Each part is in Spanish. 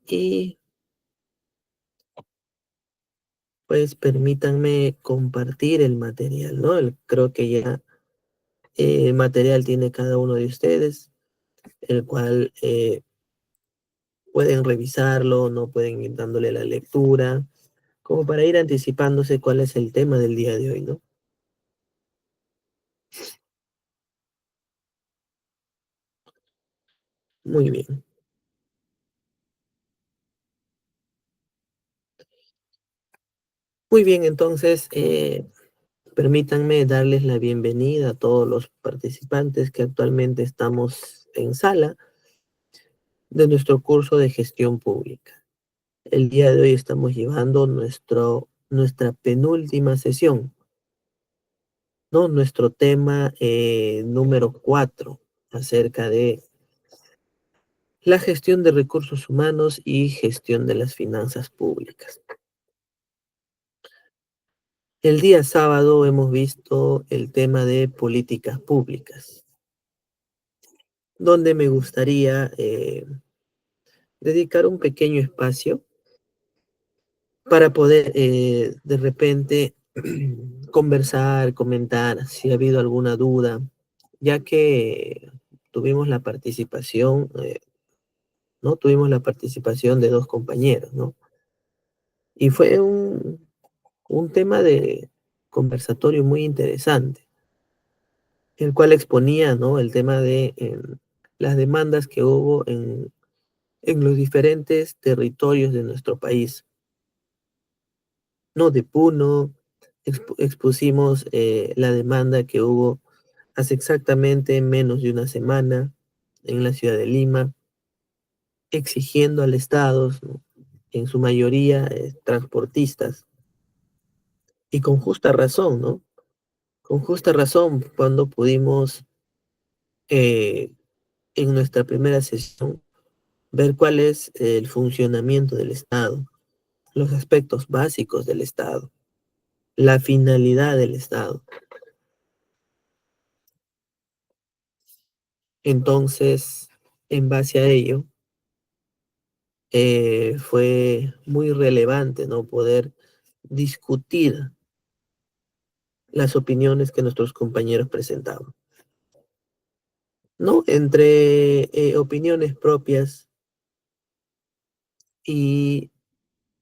y pues permítanme compartir el material, ¿no? Creo que ya el material tiene cada uno de ustedes, el cual pueden revisarlo, no pueden ir dándole la lectura, como para ir anticipándose cuál es el tema del día de hoy, ¿no? Muy bien. Muy bien, entonces permítanme darles la bienvenida a todos los participantes que actualmente estamos en sala de nuestro curso de gestión pública. El día de hoy estamos llevando nuestra penúltima sesión, ¿no? Nuestro tema número 4 acerca de la gestión de recursos humanos y gestión de las finanzas públicas. El día sábado hemos visto el tema de políticas públicas, donde me gustaría dedicar un pequeño espacio para poder de repente conversar, comentar si ha habido alguna duda, ya que tuvimos la participación, ¿no? Tuvimos la participación de dos compañeros, ¿no? Y fue un tema de conversatorio muy interesante, el cual exponía, ¿no? El tema de las demandas que hubo en los diferentes territorios de nuestro país, ¿no? De Puno, expusimos la demanda que hubo hace exactamente menos de una semana en la ciudad de Lima, exigiendo al Estado, ¿no? En su mayoría transportistas, y con justa razón, ¿no? Con justa razón, cuando pudimos eh, en nuestra primera sesión ver cuál es el funcionamiento del Estado, los aspectos básicos del Estado, la finalidad del Estado. Entonces, en base a ello, fue muy relevante, ¿no? Poder discutir las opiniones que nuestros compañeros presentaban, ¿no? Entre opiniones propias y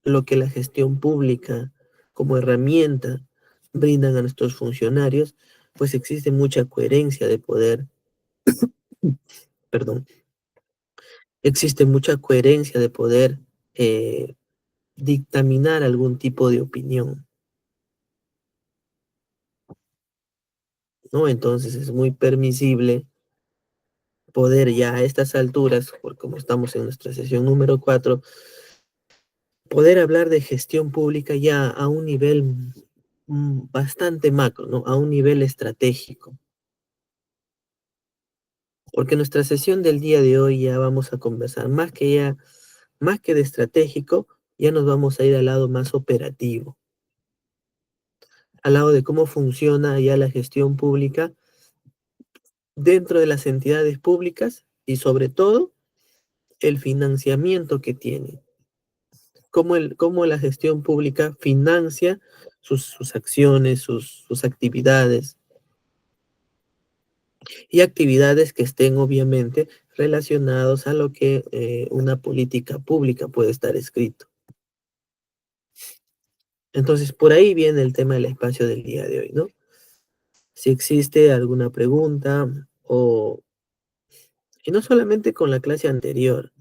lo que la gestión pública como herramienta brindan a nuestros funcionarios, pues existe mucha coherencia de poder, perdón, existe mucha coherencia de poder eh, dictaminar algún tipo de opinión, ¿no? Entonces es muy permisible poder ya a estas alturas, por como estamos en nuestra sesión número 4, poder hablar de gestión pública ya a un nivel bastante macro, ¿no? A un nivel estratégico. Porque nuestra sesión del día de hoy ya vamos a conversar más que de estratégico, ya nos vamos a ir al lado más operativo, al lado de cómo funciona ya la gestión pública dentro de las entidades públicas y sobre todo el financiamiento que tiene, cómo la gestión pública financia sus acciones, sus actividades y actividades que estén obviamente relacionados a lo que una política pública puede estar escrito. Entonces, por ahí viene el tema del espacio del día de hoy, ¿no? Si existe alguna pregunta o, y no solamente con la clase anterior,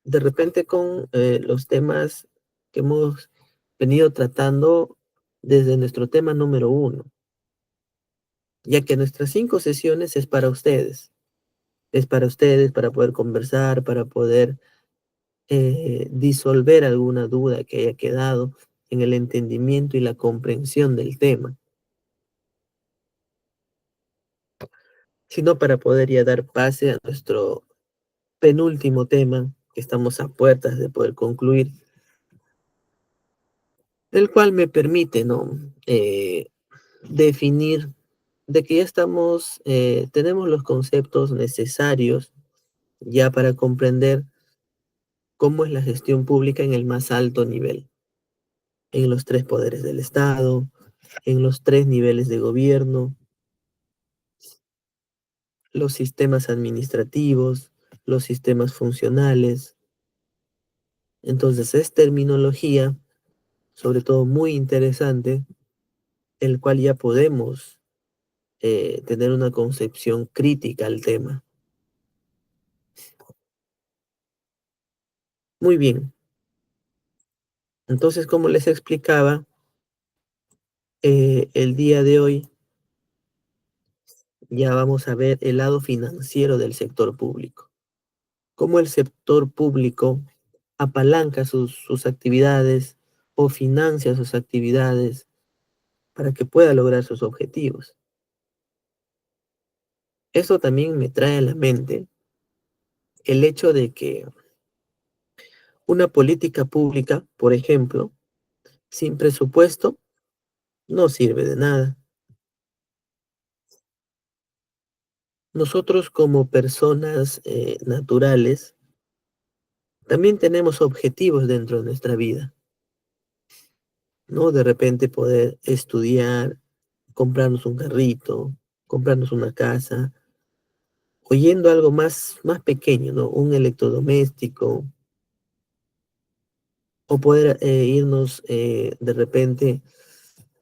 de repente con los temas que hemos venido tratando desde nuestro tema número 1, ya que nuestras 5 sesiones es para ustedes, para poder conversar, para poder disolver alguna duda que haya quedado en el entendimiento y la comprensión del tema, sino para poder ya dar pase a nuestro penúltimo tema, que estamos a puertas de poder concluir, el cual me permite, ¿no? Definir de que ya tenemos los conceptos necesarios ya para comprender cómo es la gestión pública en el más alto nivel, en los tres poderes del Estado, en los tres niveles de gobierno, los sistemas administrativos, los sistemas funcionales. Entonces es terminología, sobre todo muy interesante, el cual ya podemos tener una concepción crítica al tema. Muy bien, entonces como les explicaba, el día de hoy ya vamos a ver el lado financiero del sector público. Cómo el sector público apalanca sus actividades o financia sus actividades para que pueda lograr sus objetivos. Eso también me trae a la mente el hecho de que una política pública, por ejemplo, sin presupuesto, no sirve de nada. Nosotros como personas naturales también tenemos objetivos dentro de nuestra vida, ¿no? De repente poder estudiar, comprarnos un carrito, comprarnos una casa, o yendo a algo más pequeño, ¿no? Un electrodoméstico, o poder irnos de repente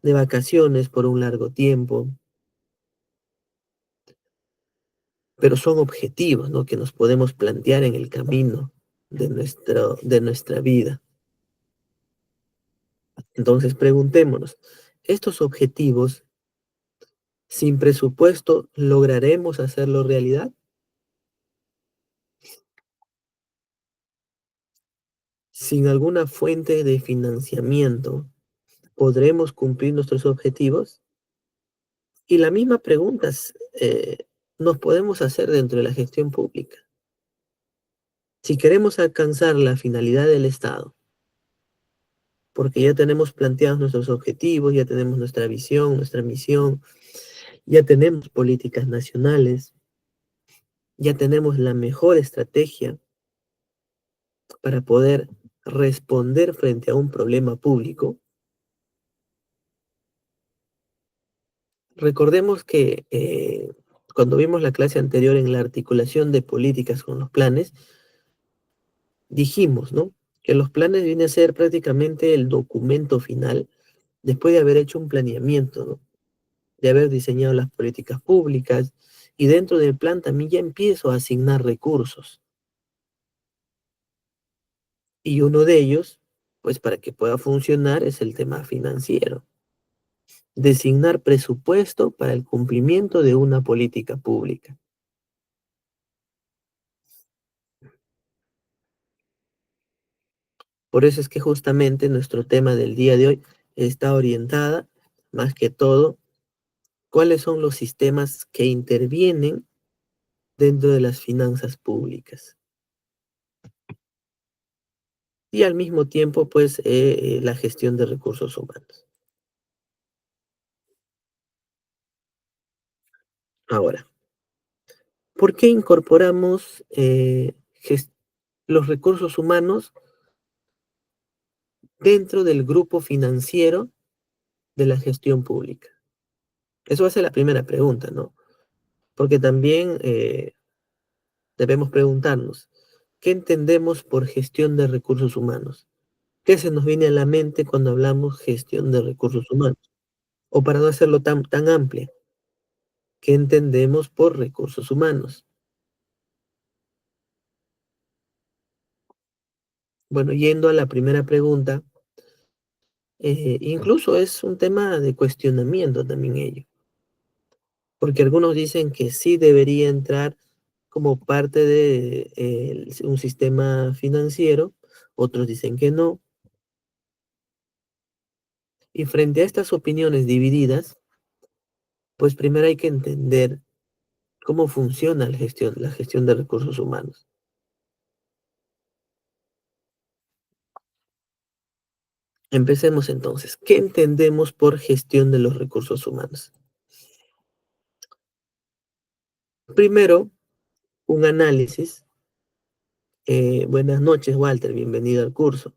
de vacaciones por un largo tiempo, pero son objetivos, ¿no? Que nos podemos plantear en el camino de nuestra vida. Entonces preguntémonos, ¿estos objetivos sin presupuesto lograremos hacerlo realidad? ¿Sin alguna fuente de financiamiento podremos cumplir nuestros objetivos? Y la misma pregunta nos podemos hacer dentro de la gestión pública. Si queremos alcanzar la finalidad del Estado, porque ya tenemos planteados nuestros objetivos, ya tenemos nuestra visión, nuestra misión, ya tenemos políticas nacionales, ya tenemos la mejor estrategia para poder responder frente a un problema público. Recordemos que cuando vimos la clase anterior en la articulación de políticas con los planes, dijimos, ¿no? Que los planes vienen a ser prácticamente el documento final después de haber hecho un planeamiento, ¿no? De haber diseñado las políticas públicas y dentro del plan también ya empiezo a asignar recursos. Y uno de ellos, pues para que pueda funcionar, es el tema financiero. Designar presupuesto para el cumplimiento de una política pública. Por eso es que justamente nuestro tema del día de hoy está orientada, más que todo, cuáles son los sistemas que intervienen dentro de las finanzas públicas. Y al mismo tiempo, pues, la gestión de recursos humanos. Ahora, ¿por qué incorporamos los recursos humanos dentro del grupo financiero de la gestión pública? Eso va a ser la primera pregunta, ¿no? Porque también debemos preguntarnos, ¿qué entendemos por gestión de recursos humanos? ¿Qué se nos viene a la mente cuando hablamos gestión de recursos humanos? O para no hacerlo tan amplia, ¿qué entendemos por recursos humanos? Bueno, yendo a la primera pregunta, incluso es un tema de cuestionamiento también ello, porque algunos dicen que sí debería entrar como parte de un sistema financiero, otros dicen que no, y frente a estas opiniones divididas, pues primero hay que entender cómo funciona la gestión de recursos humanos. Empecemos entonces. ¿Qué entendemos por gestión de los recursos humanos? Primero, un análisis Buenas noches, Walter, bienvenido al curso.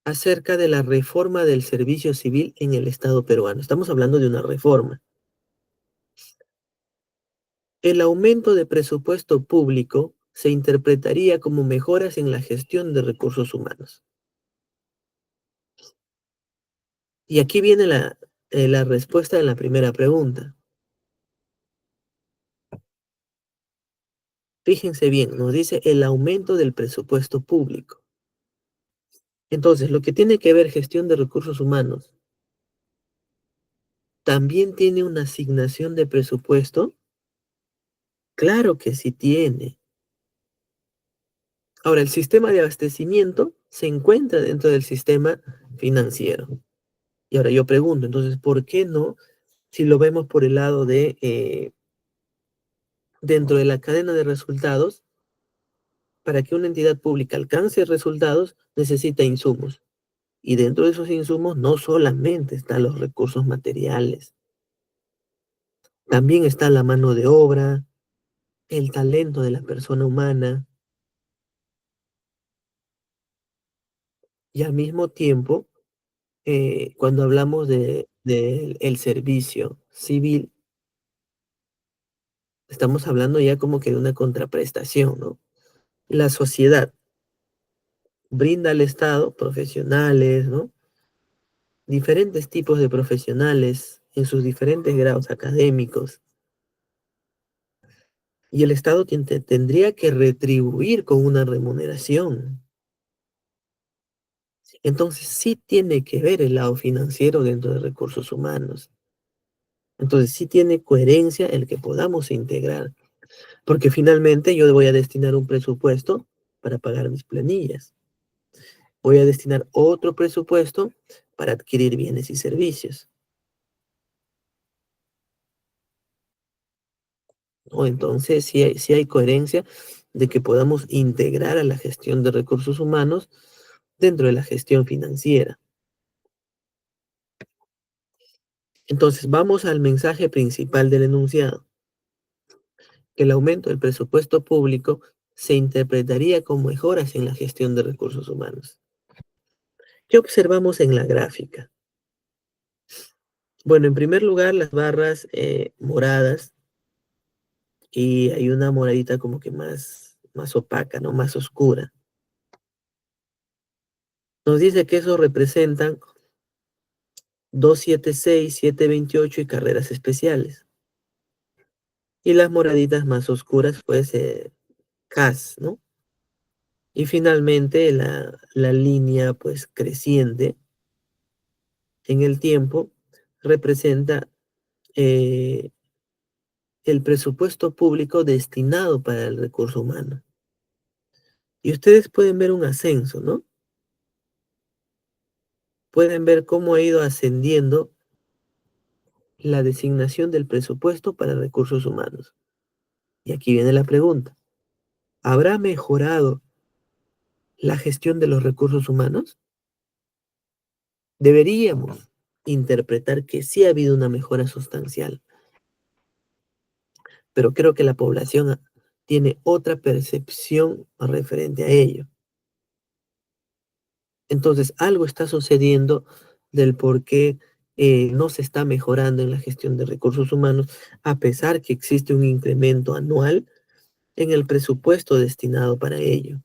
Acerca de la reforma del servicio civil en el Estado peruano. Estamos hablando de una reforma. El aumento de presupuesto público se interpretaría como mejoras en la gestión de recursos humanos. Y aquí viene la respuesta de la primera pregunta. Fíjense bien, nos dice el aumento del presupuesto público. Entonces, lo que tiene que ver gestión de recursos humanos, ¿también tiene una asignación de presupuesto? Claro que sí tiene. Ahora, el sistema de abastecimiento se encuentra dentro del sistema financiero. Y ahora yo pregunto, entonces, ¿por qué no, si lo vemos por el lado de dentro de la cadena de resultados, para que una entidad pública alcance resultados, necesita insumos? Y dentro de esos insumos no solamente están los recursos materiales, también está la mano de obra, el talento de la persona humana, y al mismo tiempo, cuando hablamos de el servicio civil, estamos hablando ya como que de una contraprestación, ¿no? La sociedad brinda al Estado profesionales, ¿no? Diferentes tipos de profesionales en sus diferentes grados académicos, y el Estado tendría que retribuir con una remuneración. Entonces sí tiene que ver el lado financiero dentro de recursos humanos. Entonces sí tiene coherencia el que podamos integrar, porque finalmente yo voy a destinar un presupuesto para pagar mis planillas. Voy a destinar otro presupuesto para adquirir bienes y servicios, ¿no? Entonces sí hay coherencia de que podamos integrar a la gestión de recursos humanos dentro de la gestión financiera. Entonces vamos al mensaje principal del enunciado, que el aumento del presupuesto público se interpretaría como mejoras en la gestión de recursos humanos. ¿Qué observamos en la gráfica? Bueno, en primer lugar, las barras moradas, y hay una moradita como que más opaca, ¿no? Más oscura. Nos dice que eso representan 276, 728 y carreras especiales. Y las moraditas más oscuras, pues, CAS, ¿no? Y finalmente la línea, pues, creciente en el tiempo representa eh, el presupuesto público destinado para el recurso humano. Y ustedes pueden ver un ascenso, ¿no? Pueden ver cómo ha ido ascendiendo la designación del presupuesto para recursos humanos. Y aquí viene la pregunta. ¿Habrá mejorado la gestión de los recursos humanos? Deberíamos interpretar que sí ha habido una mejora sustancial, pero creo que la población tiene otra percepción referente a ello. Entonces, algo está sucediendo del por qué no se está mejorando en la gestión de recursos humanos, a pesar que existe un incremento anual en el presupuesto destinado para ello.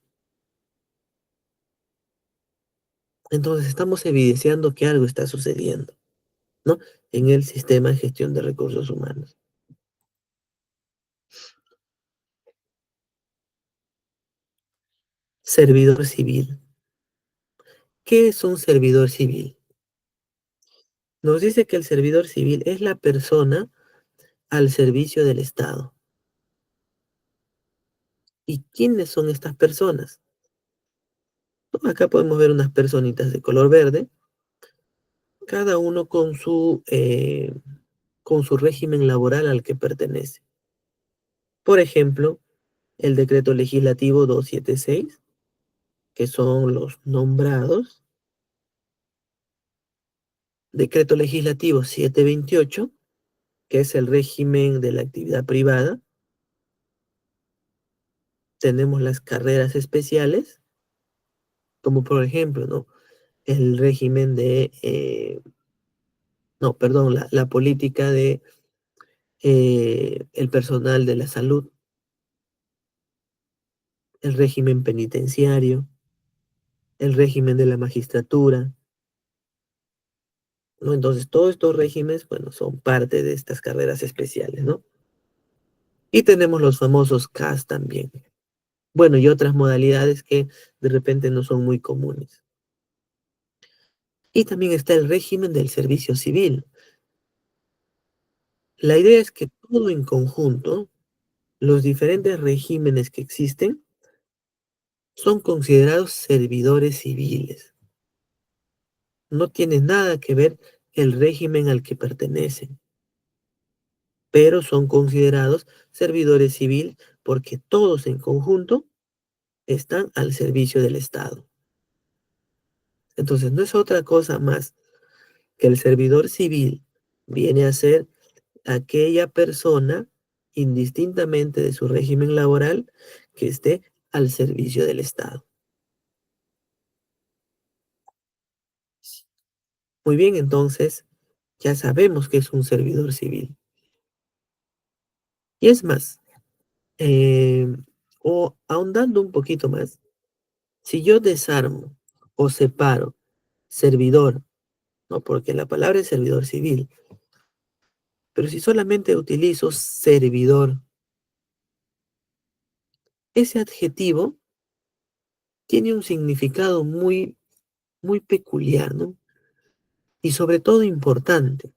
Entonces, estamos evidenciando que algo está sucediendo, ¿no? En el sistema de gestión de recursos humanos. Servidor civil. ¿Qué es un servidor civil? Nos dice que el servidor civil es la persona al servicio del Estado. ¿Y quiénes son estas personas? Acá podemos ver unas personitas de color verde, cada uno con su régimen laboral al que pertenece. Por ejemplo, el decreto legislativo 276, que son los nombrados, decreto legislativo 728, que es el régimen de la actividad privada, tenemos las carreras especiales, como por ejemplo, ¿no? El régimen de, no, perdón, la política de el personal de la salud, el régimen penitenciario, el régimen de la magistratura, ¿no? Entonces, todos estos regímenes, bueno, son parte de estas carreras especiales, ¿no? Y tenemos los famosos CAS también. Bueno, y otras modalidades que de repente no son muy comunes. Y también está el régimen del servicio civil. La idea es que todo en conjunto, los diferentes regímenes que existen, son considerados servidores civiles. No tiene nada que ver el régimen al que pertenecen, pero son considerados servidores civiles porque todos en conjunto están al servicio del Estado. Entonces, no es otra cosa más que el servidor civil viene a ser aquella persona, indistintamente de su régimen laboral, que esté al servicio del Estado. Muy bien, entonces ya sabemos que es un servidor civil. Y es más, eh, o ahondando un poquito más, si yo desarmo o separo servidor, no, porque la palabra es servidor civil, pero si solamente utilizo servidor, ese adjetivo tiene un significado muy peculiar, ¿no? Y sobre todo importante,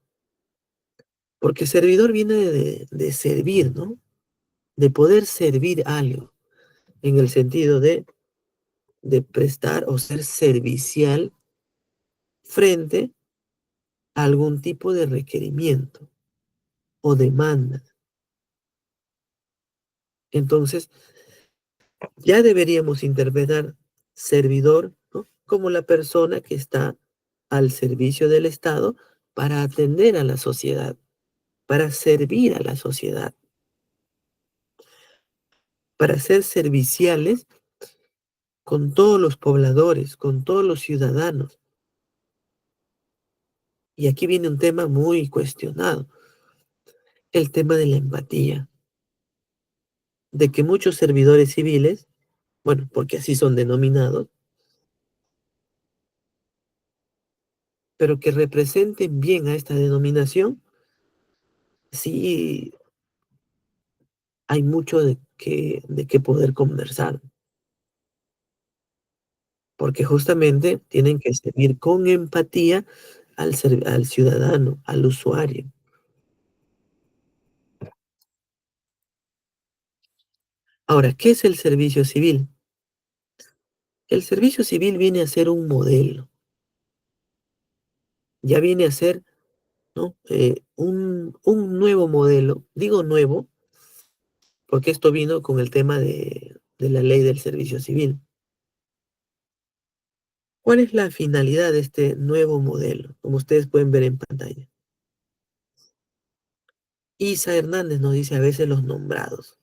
porque servidor viene de servir, ¿no? De poder servir algo, en el sentido de prestar o ser servicial frente a algún tipo de requerimiento o demanda. Entonces, ya deberíamos interpretar servidor, ¿no? Como la persona que está al servicio del Estado para atender a la sociedad, para servir a la sociedad, para ser serviciales con todos los pobladores, con todos los ciudadanos. Y aquí viene un tema muy cuestionado, el tema de la empatía, de que muchos servidores civiles, bueno, porque así son denominados, pero que representen bien a esta denominación, sí hay mucho de qué poder conversar, porque justamente tienen que servir con empatía al ciudadano, al usuario. Ahora, ¿qué es el servicio civil? El servicio civil viene a ser un modelo, ya viene a ser, ¿no? Un nuevo modelo. Digo nuevo porque esto vino con el tema de la ley del servicio civil. ¿Cuál es la finalidad de este nuevo modelo? Como ustedes pueden ver en pantalla. Isa Hernández nos dice a veces los nombrados.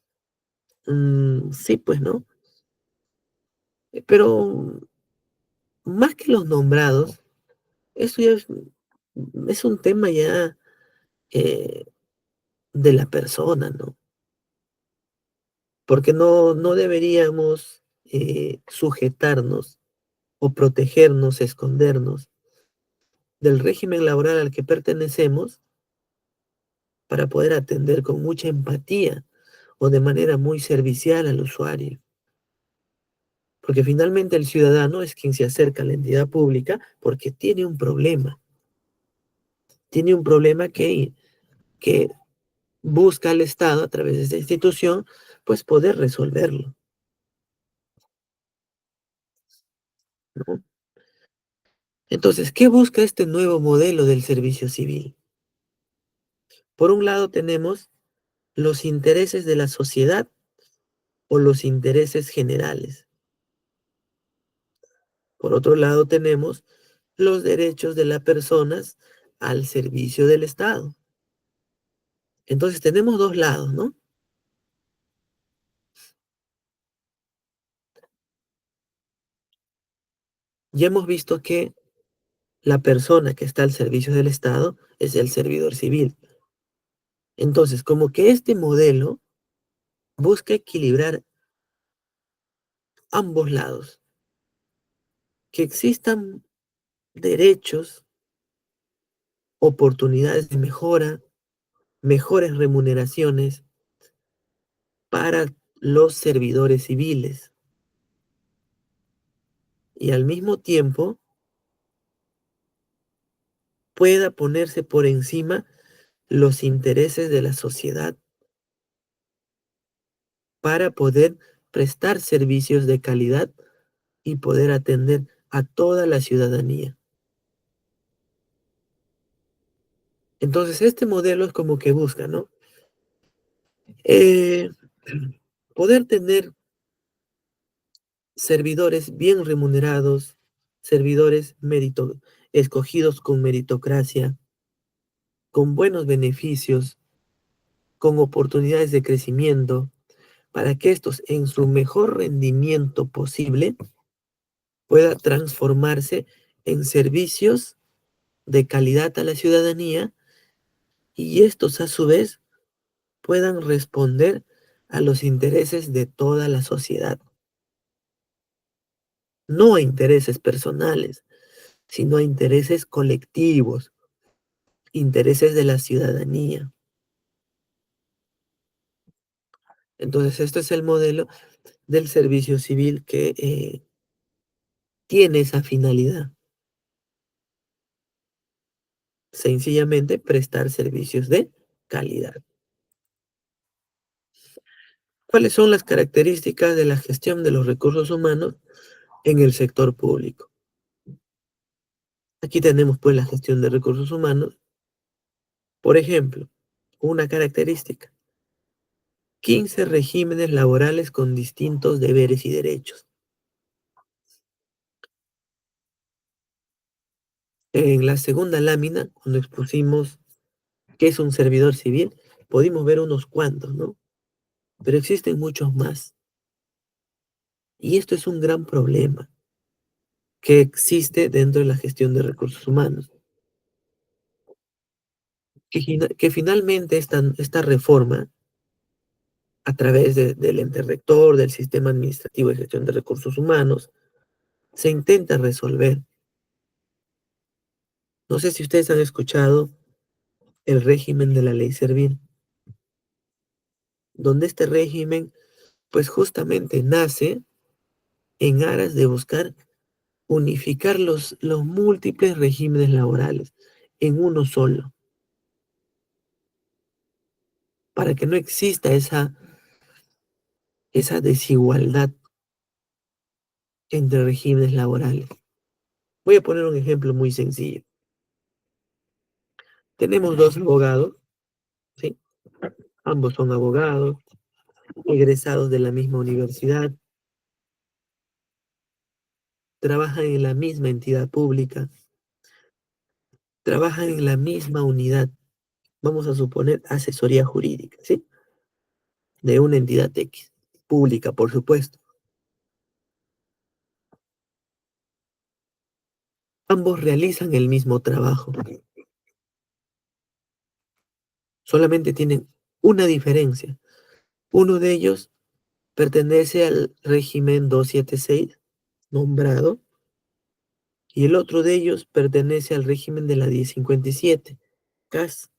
Sí, pues, ¿no? Pero más que los nombrados, eso ya es un tema ya eh, de la persona, ¿no? Porque no deberíamos sujetarnos o protegernos, escondernos del régimen laboral al que pertenecemos para poder atender con mucha empatía o de manera muy servicial al usuario. Porque finalmente el ciudadano es quien se acerca a la entidad pública porque tiene un problema que busca al Estado a través de esta institución, pues poder resolverlo, ¿no? Entonces, ¿qué busca este nuevo modelo del servicio civil? Por un lado tenemos los intereses de la sociedad o los intereses generales. Por otro lado tenemos los derechos de las personas al servicio del Estado. Entonces tenemos dos lados, ¿no? Ya hemos visto que la persona que está al servicio del Estado es el servidor civil. Entonces, como que este modelo busca equilibrar ambos lados, que existan derechos, oportunidades de mejora, mejores remuneraciones para los servidores civiles y al mismo tiempo pueda ponerse por encima los intereses de la sociedad para poder prestar servicios de calidad y poder atender a toda la ciudadanía. Entonces, este modelo es como que busca, ¿no? Eh, poder tener servidores bien remunerados, servidores escogidos con meritocracia, con buenos beneficios, con oportunidades de crecimiento, para que estos en su mejor rendimiento posible pueda transformarse en servicios de calidad a la ciudadanía y estos a su vez puedan responder a los intereses de toda la sociedad, no a intereses personales, sino a intereses colectivos, intereses de la ciudadanía. Entonces, este es el modelo del servicio civil que tiene esa finalidad, sencillamente prestar servicios de calidad. ¿Cuáles son las características de la gestión de los recursos humanos en el sector público? Aquí tenemos pues la gestión de recursos humanos. Por ejemplo, una característica, 15 regímenes laborales con distintos deberes y derechos. En la segunda lámina, cuando expusimos qué es un servidor civil, pudimos ver unos cuantos, ¿no? Pero existen muchos más. Y esto es un gran problema que existe dentro de la gestión de recursos humanos. Que finalmente esta reforma, a través del ente rector, del sistema administrativo de gestión de recursos humanos, se intenta resolver. No sé si ustedes han escuchado el régimen de la ley Servil, donde este régimen, pues justamente nace en aras de buscar unificar los múltiples regímenes laborales en uno solo, para que no exista esa desigualdad entre regímenes laborales. Voy a poner un ejemplo muy sencillo. Tenemos dos abogados, ¿sí? Ambos son abogados, egresados de la misma universidad, trabajan en la misma entidad pública, trabajan en la misma unidad, vamos a suponer asesoría jurídica, ¿sí? De una entidad X, pública, por supuesto. Ambos realizan el mismo trabajo, solamente tienen una diferencia. Uno de ellos pertenece al régimen 276 nombrado, y el otro de ellos pertenece al régimen de la 1057, CAS.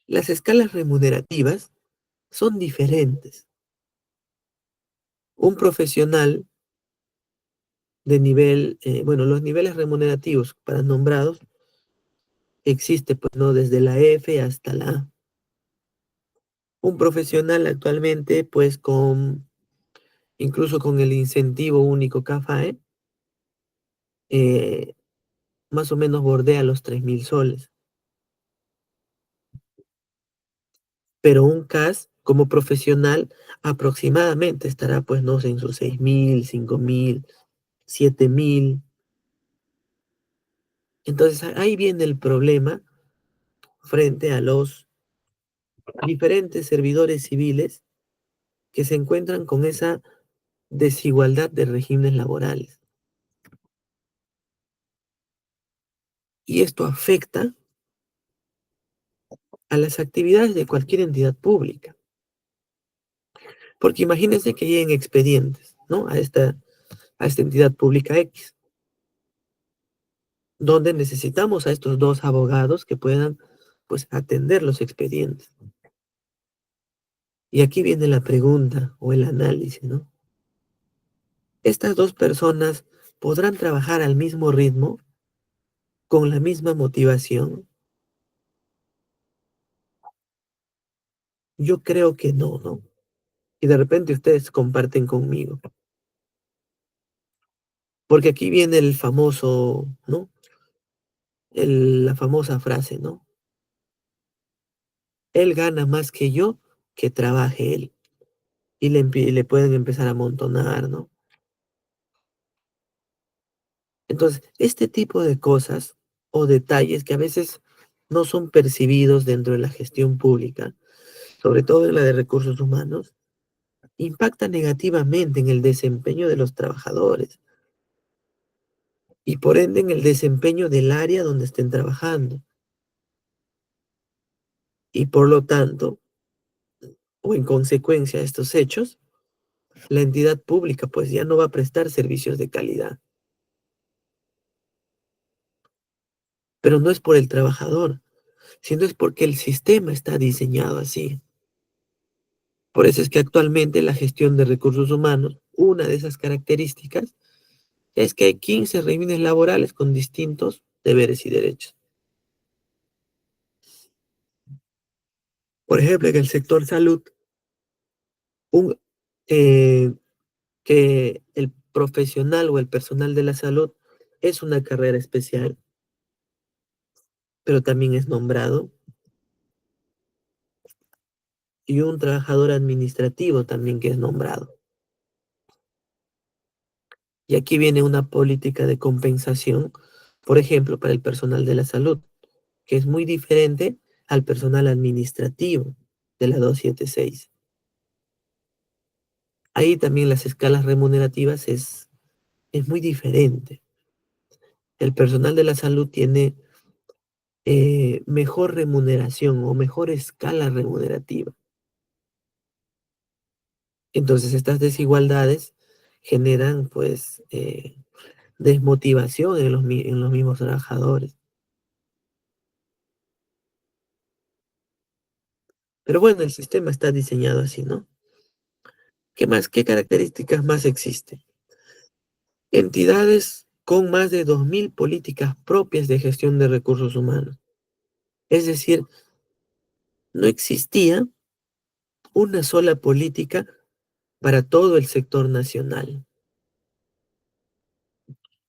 Las escalas remunerativas son diferentes. Un profesional de nivel, bueno, los niveles remunerativos para nombrados existe, pues, ¿no? Desde la F hasta la A. Un profesional actualmente, pues, incluso con el incentivo único CAFAE, eh, más o menos bordea los 3.000 soles. Pero un CAS como profesional aproximadamente estará, pues, no sé, en sus 6.000, 5.000, 7.000. Entonces ahí viene el problema frente a los diferentes servidores civiles que se encuentran con esa desigualdad de regímenes laborales. Y esto afecta a las actividades de cualquier entidad pública. Porque imagínense que lleguen expedientes, ¿no? A esta entidad pública X, donde necesitamos a estos dos abogados que puedan, pues, atender los expedientes. Y aquí viene la pregunta o el análisis, ¿no? ¿Estas dos personas podrán trabajar al mismo ritmo, con la misma motivación? Yo creo que no, ¿no? Y de repente ustedes comparten conmigo. Porque aquí viene el famoso, ¿no? La famosa frase, ¿no? Él gana más que yo, que trabaje él. Y le pueden empezar a amontonar, ¿no? Entonces, este tipo de cosas o detalles que a veces no son percibidos dentro de la gestión pública, sobre todo en la de recursos humanos, impacta negativamente en el desempeño de los trabajadores y por ende en el desempeño del área donde estén trabajando. Y por lo tanto, o en consecuencia de estos hechos, la entidad pública pues ya no va a prestar servicios de calidad. Pero no es por el trabajador, sino es porque el sistema está diseñado así. Por eso es que actualmente la gestión de recursos humanos, una de esas características es que hay 15 regímenes laborales con distintos deberes y derechos. Por ejemplo, en el sector salud, un, eh, que el profesional o el personal de la salud es una carrera especial, pero también es nombrado, y un trabajador administrativo también que es nombrado. Y aquí viene una política de compensación, por ejemplo, para el personal de la salud, que es muy diferente al personal administrativo de la 276. Ahí también las escalas remunerativas es muy diferente. El personal de la salud tiene mejor remuneración o mejor escala remunerativa. Entonces estas desigualdades generan pues desmotivación en los mismos trabajadores. Pero bueno, el sistema está diseñado así, ¿no? ¿Qué más? ¿Qué características más existen? Entidades con más de 2000 políticas propias de gestión de recursos humanos. Es decir, no existía una sola política para todo el sector nacional.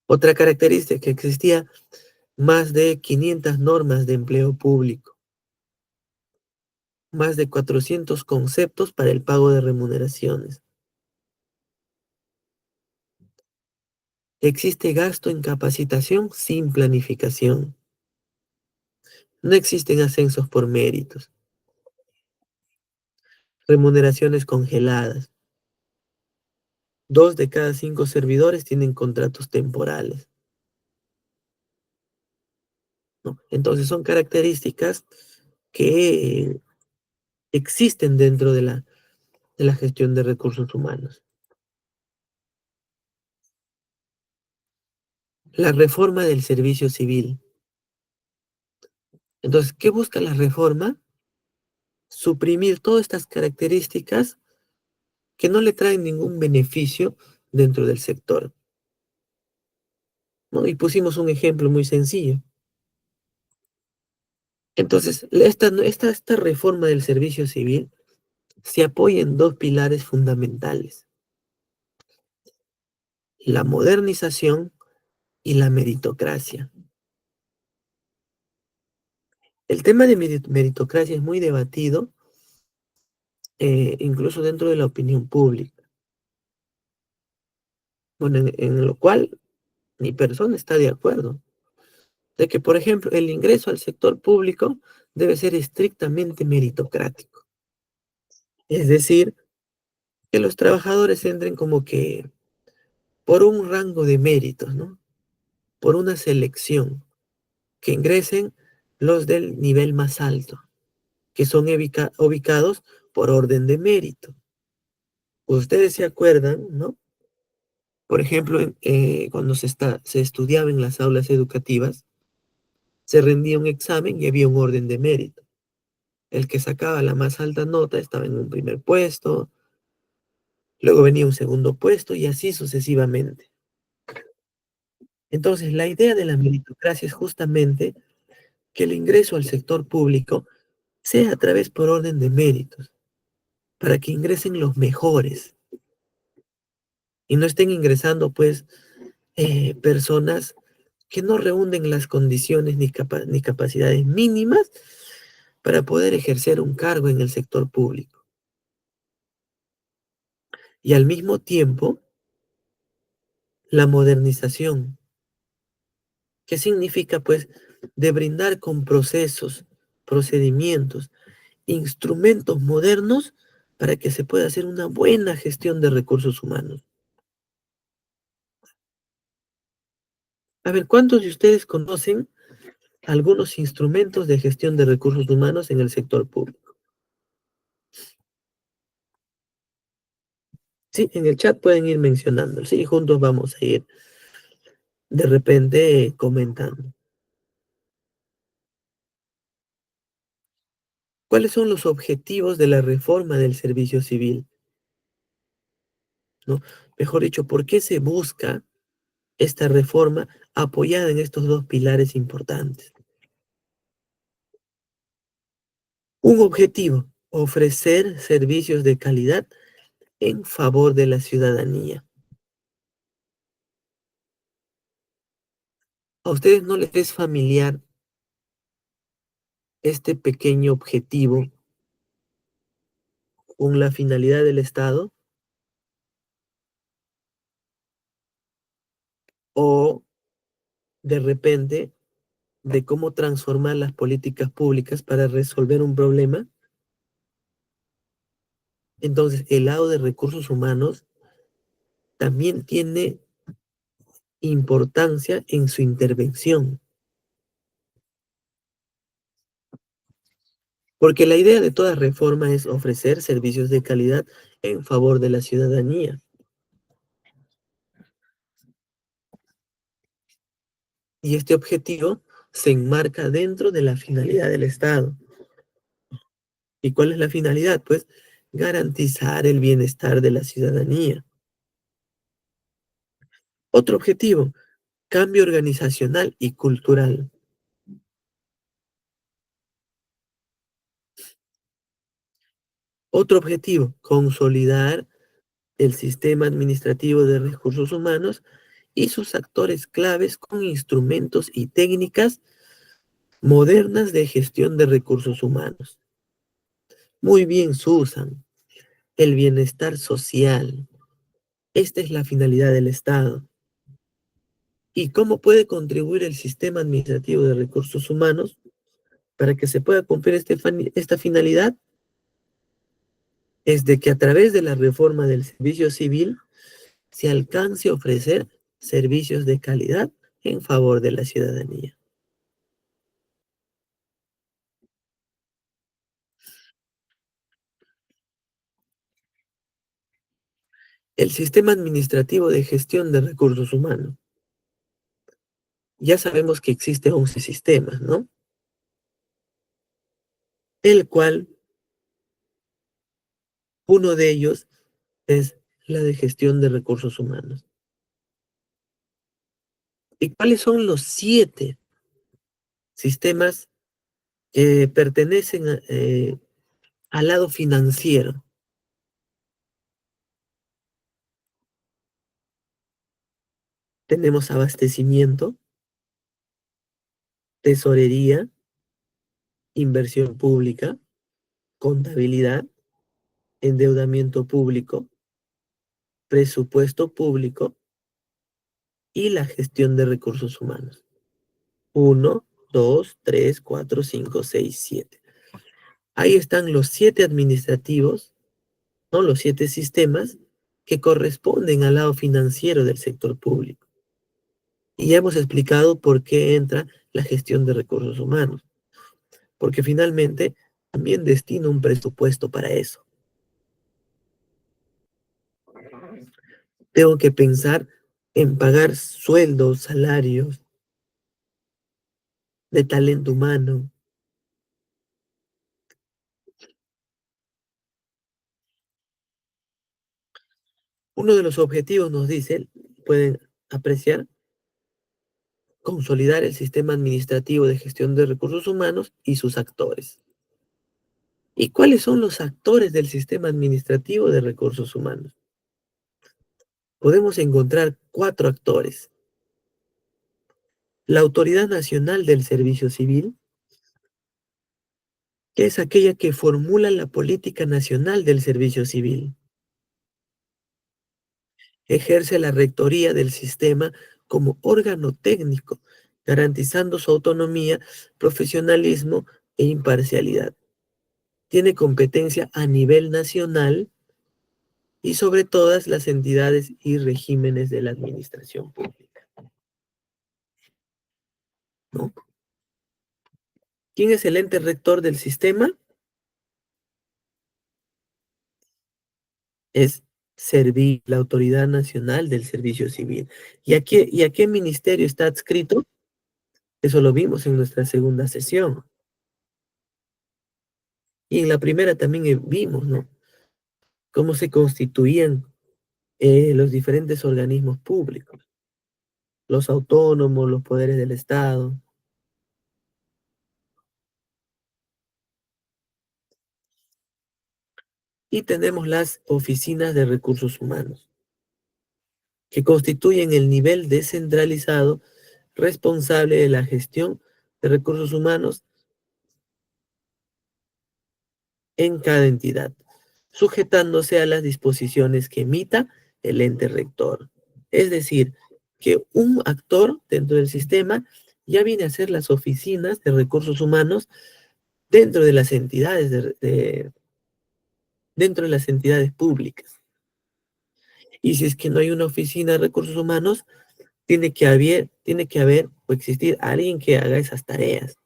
Otra característica, que existía más de 500 normas de empleo público, más de 400 conceptos para el pago de remuneraciones. Existe gasto en capacitación sin planificación. No existen ascensos por méritos. Remuneraciones congeladas. 2 de cada 5 servidores tienen contratos temporales, ¿no? Entonces son características que existen dentro de la gestión de recursos humanos. La reforma del servicio civil. Entonces, ¿qué busca la reforma? Suprimir todas estas características que no le traen ningún beneficio dentro del sector, ¿no? Y pusimos un ejemplo muy sencillo. Entonces, esta reforma del servicio civil se apoya en dos pilares fundamentales: la modernización y la meritocracia. El tema de meritocracia es muy debatido, incluso dentro de la opinión pública. Bueno, en lo cual mi persona está de acuerdo, de que, por ejemplo, el ingreso al sector público debe ser estrictamente meritocrático. Es decir, Que los trabajadores entren como que por un rango de méritos, ¿no? Por una selección, que ingresen los del nivel más alto, que son ubicados por orden de mérito. Ustedes se acuerdan, ¿no? Por ejemplo, cuando se estudiaba en las aulas educativas, se rendía un examen y había un orden de mérito. El que sacaba la más alta nota estaba en un primer puesto, luego venía un segundo puesto y así sucesivamente. Entonces, la idea de la meritocracia es justamente que el ingreso al sector público sea a través por orden de méritos, para que ingresen los mejores y no estén ingresando pues personas que no reúnen las condiciones ni capacidades mínimas para poder ejercer un cargo en el sector público. Y al mismo tiempo, la modernización, que significa pues de brindar con procesos, procedimientos, instrumentos modernos para que se pueda hacer una buena gestión de recursos humanos. A ver, ¿cuántos de ustedes conocen algunos instrumentos de gestión de recursos humanos en el sector público? Sí, en el chat pueden ir mencionando. Sí, juntos vamos a ir de repente comentando. ¿Cuáles son los objetivos de la reforma del servicio civil? ¿No? Mejor dicho, ¿por qué se busca esta reforma apoyada en estos dos pilares importantes? Un objetivo, ofrecer servicios de calidad en favor de la ciudadanía. ¿A ustedes no les es familiar este pequeño objetivo con la finalidad del Estado? ¿O de repente de cómo transformar las políticas públicas para resolver un problema? Entonces, el lado de recursos humanos también tiene importancia en su intervención, porque la idea de toda reforma es ofrecer servicios de calidad en favor de la ciudadanía. Y este objetivo se enmarca dentro de la finalidad del Estado. ¿Y cuál es la finalidad? Pues garantizar el bienestar de la ciudadanía. Otro objetivo, cambio organizacional y cultural. Otro objetivo, consolidar el sistema administrativo de recursos humanos y sus actores claves con instrumentos y técnicas modernas de gestión de recursos humanos. Muy bien, Susan, el bienestar social. Esta es la finalidad del Estado. ¿Y cómo puede contribuir el sistema administrativo de recursos humanos para que se pueda cumplir esta finalidad? Es de que a través de la reforma del servicio civil se alcance a ofrecer servicios de calidad en favor de la ciudadanía. El sistema administrativo de gestión de recursos humanos. Ya sabemos que existe 11 sistemas, ¿no? El cual, uno de ellos es la de gestión de recursos humanos. ¿Y cuáles son los 7 sistemas que pertenecen al lado financiero? Tenemos abastecimiento, tesorería, inversión pública, contabilidad, endeudamiento público, presupuesto público y la gestión de recursos humanos. Uno, 2, 3, 4, 5, 6, 7. Ahí están los 7 administrativos ¿no? Los 7 sistemas que corresponden al lado financiero del sector público. Y ya hemos explicado por qué entra la gestión de recursos humanos, porque finalmente también destina un presupuesto para eso. Tengo que pensar en pagar sueldos, salarios de talento humano. Uno de los objetivos, nos dice, pueden apreciar, consolidar el sistema administrativo de gestión de recursos humanos y sus actores. ¿Y cuáles son los actores del sistema administrativo de recursos humanos? Podemos encontrar 4 actores. La Autoridad Nacional del Servicio Civil, que es aquella que formula la política nacional del servicio civil. Ejerce la rectoría del sistema como órgano técnico, garantizando su autonomía, profesionalismo e imparcialidad. Tiene competencia a nivel nacional y sobre todas las entidades y regímenes de la administración pública, ¿no? ¿Quién es el ente rector del sistema? Es Servir, la Autoridad Nacional del Servicio Civil. ¿Y a qué ministerio está adscrito? Eso lo vimos en nuestra segunda sesión. Y en la primera también vimos, ¿no? Cómo se constituían los diferentes organismos públicos, los autónomos, los poderes del Estado. Y tenemos las oficinas de recursos humanos, que constituyen el nivel descentralizado responsable de la gestión de recursos humanos en cada entidad, sujetándose a las disposiciones que emita el ente rector. Es decir, que un actor dentro del sistema ya viene a ser las oficinas de recursos humanos dentro de las entidades, dentro de las entidades públicas. Y si es que no hay una oficina de recursos humanos, tiene que haber o existir alguien que haga esas tareas,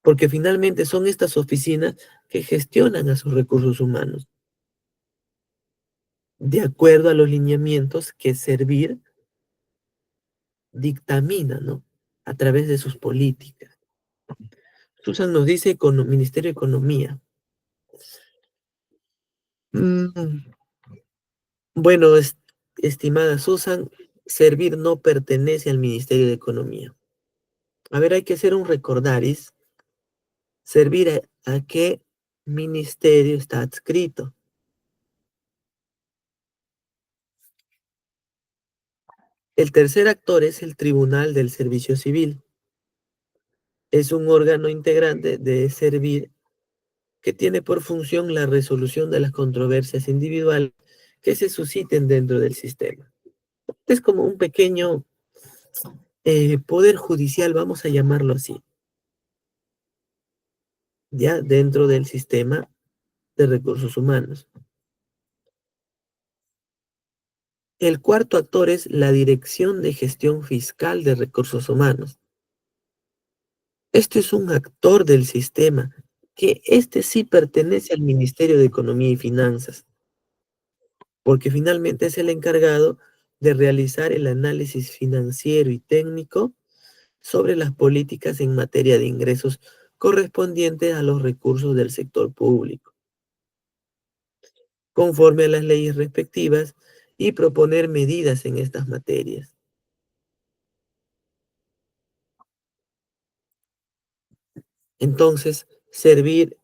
porque finalmente son estas oficinas que gestionan a sus recursos humanos de acuerdo a los lineamientos que Servir dictamina, ¿no? A través de sus políticas. Susan nos dice con Ministerio de Economía. Mm, bueno, estimada Susan, Servir no pertenece al Ministerio de Economía. A ver, hay que hacer un recordaris. Servir a qué ministerio está adscrito. El tercer actor es el Tribunal del Servicio Civil. Es un órgano integrante de Servir que tiene por función la resolución de las controversias individuales que se susciten dentro del sistema. Es como un pequeño poder judicial, vamos a llamarlo así, ya dentro del sistema de recursos humanos. El cuarto actor es la Dirección de Gestión Fiscal de Recursos Humanos. Este es un actor del sistema, que este sí pertenece al Ministerio de Economía y Finanzas, porque finalmente es el encargado de realizar el análisis financiero y técnico sobre las políticas en materia de ingresos correspondientes a los recursos del sector público, conforme a las leyes respectivas, y proponer medidas en estas materias. Entonces, Servir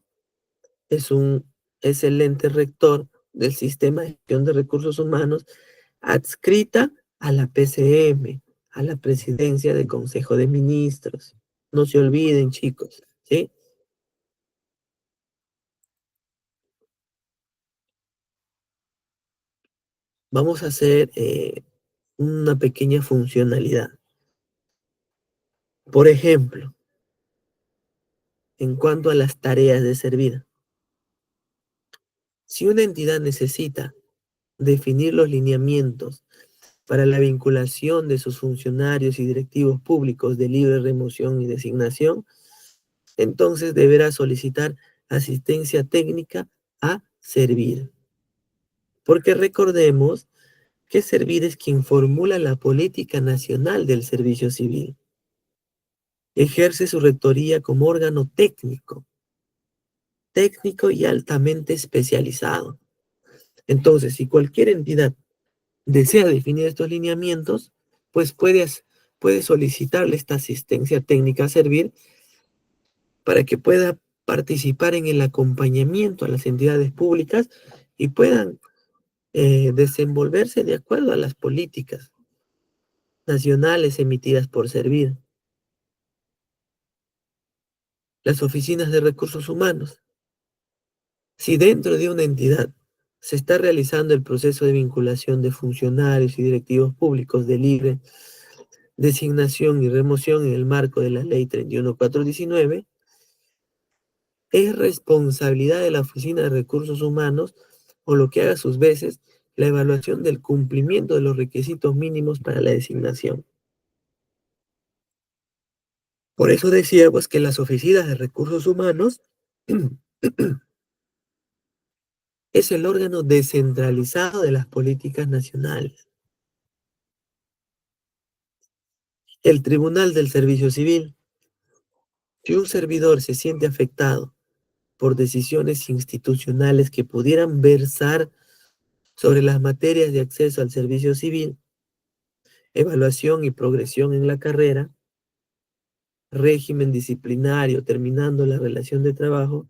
es un es el ente rector del sistema de gestión de recursos humanos adscrita a la PCM, a la Presidencia del Consejo de Ministros. No se olviden, chicos, ¿sí? Vamos a hacer una pequeña funcionalidad. Por ejemplo, en cuanto a las tareas de Servir, Si una entidad necesita definir los lineamientos para la vinculación de sus funcionarios y directivos públicos de libre remoción y designación, entonces deberá solicitar asistencia técnica a Servir. Porque recordemos que Servir es quien formula la política nacional del servicio civil. Ejerce su rectoría como órgano técnico y altamente especializado. Entonces, si cualquier entidad desea definir estos lineamientos, pues puede solicitarle esta asistencia técnica a Servir para que pueda participar en el acompañamiento a las entidades públicas y puedan desenvolverse de acuerdo a las políticas nacionales emitidas por Servir. Las oficinas de recursos humanos. Si dentro de una entidad se está realizando el proceso de vinculación de funcionarios y directivos públicos de libre designación y remoción en el marco de la Ley 31419, es responsabilidad de la Oficina de Recursos Humanos, o lo que haga a sus veces, la evaluación del cumplimiento de los requisitos mínimos para la designación. Por eso decíamos que las oficinas de recursos humanos es el órgano descentralizado de las políticas nacionales. El Tribunal del Servicio Civil. Si un servidor se siente afectado por decisiones institucionales que pudieran versar sobre las materias de acceso al servicio civil, evaluación y progresión en la carrera, régimen disciplinario terminando la relación de trabajo,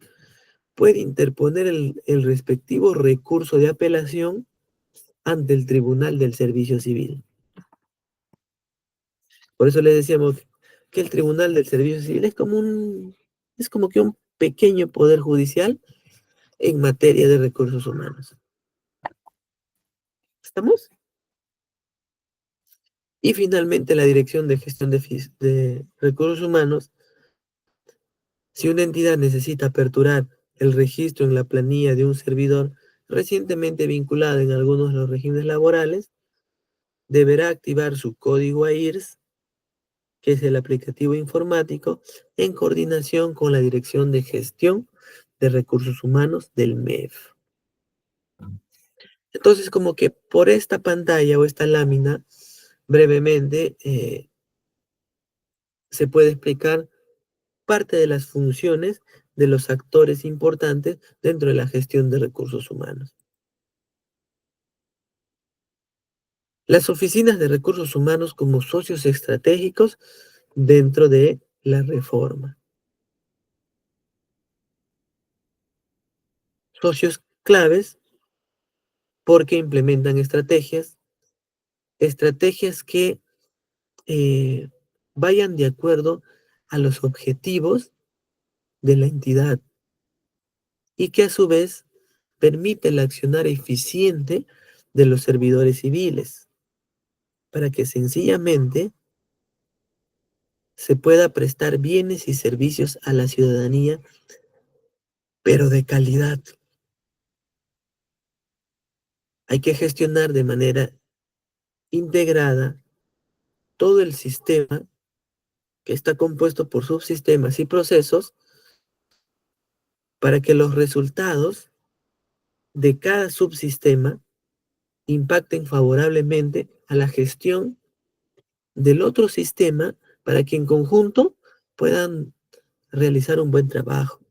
puede interponer el respectivo recurso de apelación ante el Tribunal del Servicio Civil. Por eso le decíamos que el Tribunal del Servicio Civil es como que un pequeño poder judicial en materia de recursos humanos. ¿Estamos? Y finalmente la Dirección de Gestión de Recursos Humanos. Si una entidad necesita aperturar el registro en la planilla de un servidor recientemente vinculado en algunos de los regímenes laborales, deberá activar su código AIRS, que es el aplicativo informático, en coordinación con la Dirección de Gestión de Recursos Humanos del MEF. Entonces, como que por esta pantalla o esta lámina, brevemente, se puede explicar parte de las funciones de los actores importantes dentro de la gestión de recursos humanos. Las oficinas de recursos humanos como socios estratégicos dentro de la reforma. Socios claves porque implementan estrategias que vayan de acuerdo a los objetivos de la entidad y que a su vez permite el accionar eficiente de los servidores civiles para que sencillamente se pueda prestar bienes y servicios a la ciudadanía, pero de calidad. Hay que gestionar de manera integrada todo el sistema que está compuesto por subsistemas y procesos para que los resultados de cada subsistema impacten favorablemente a la gestión del otro sistema para que en conjunto puedan realizar un buen trabajo,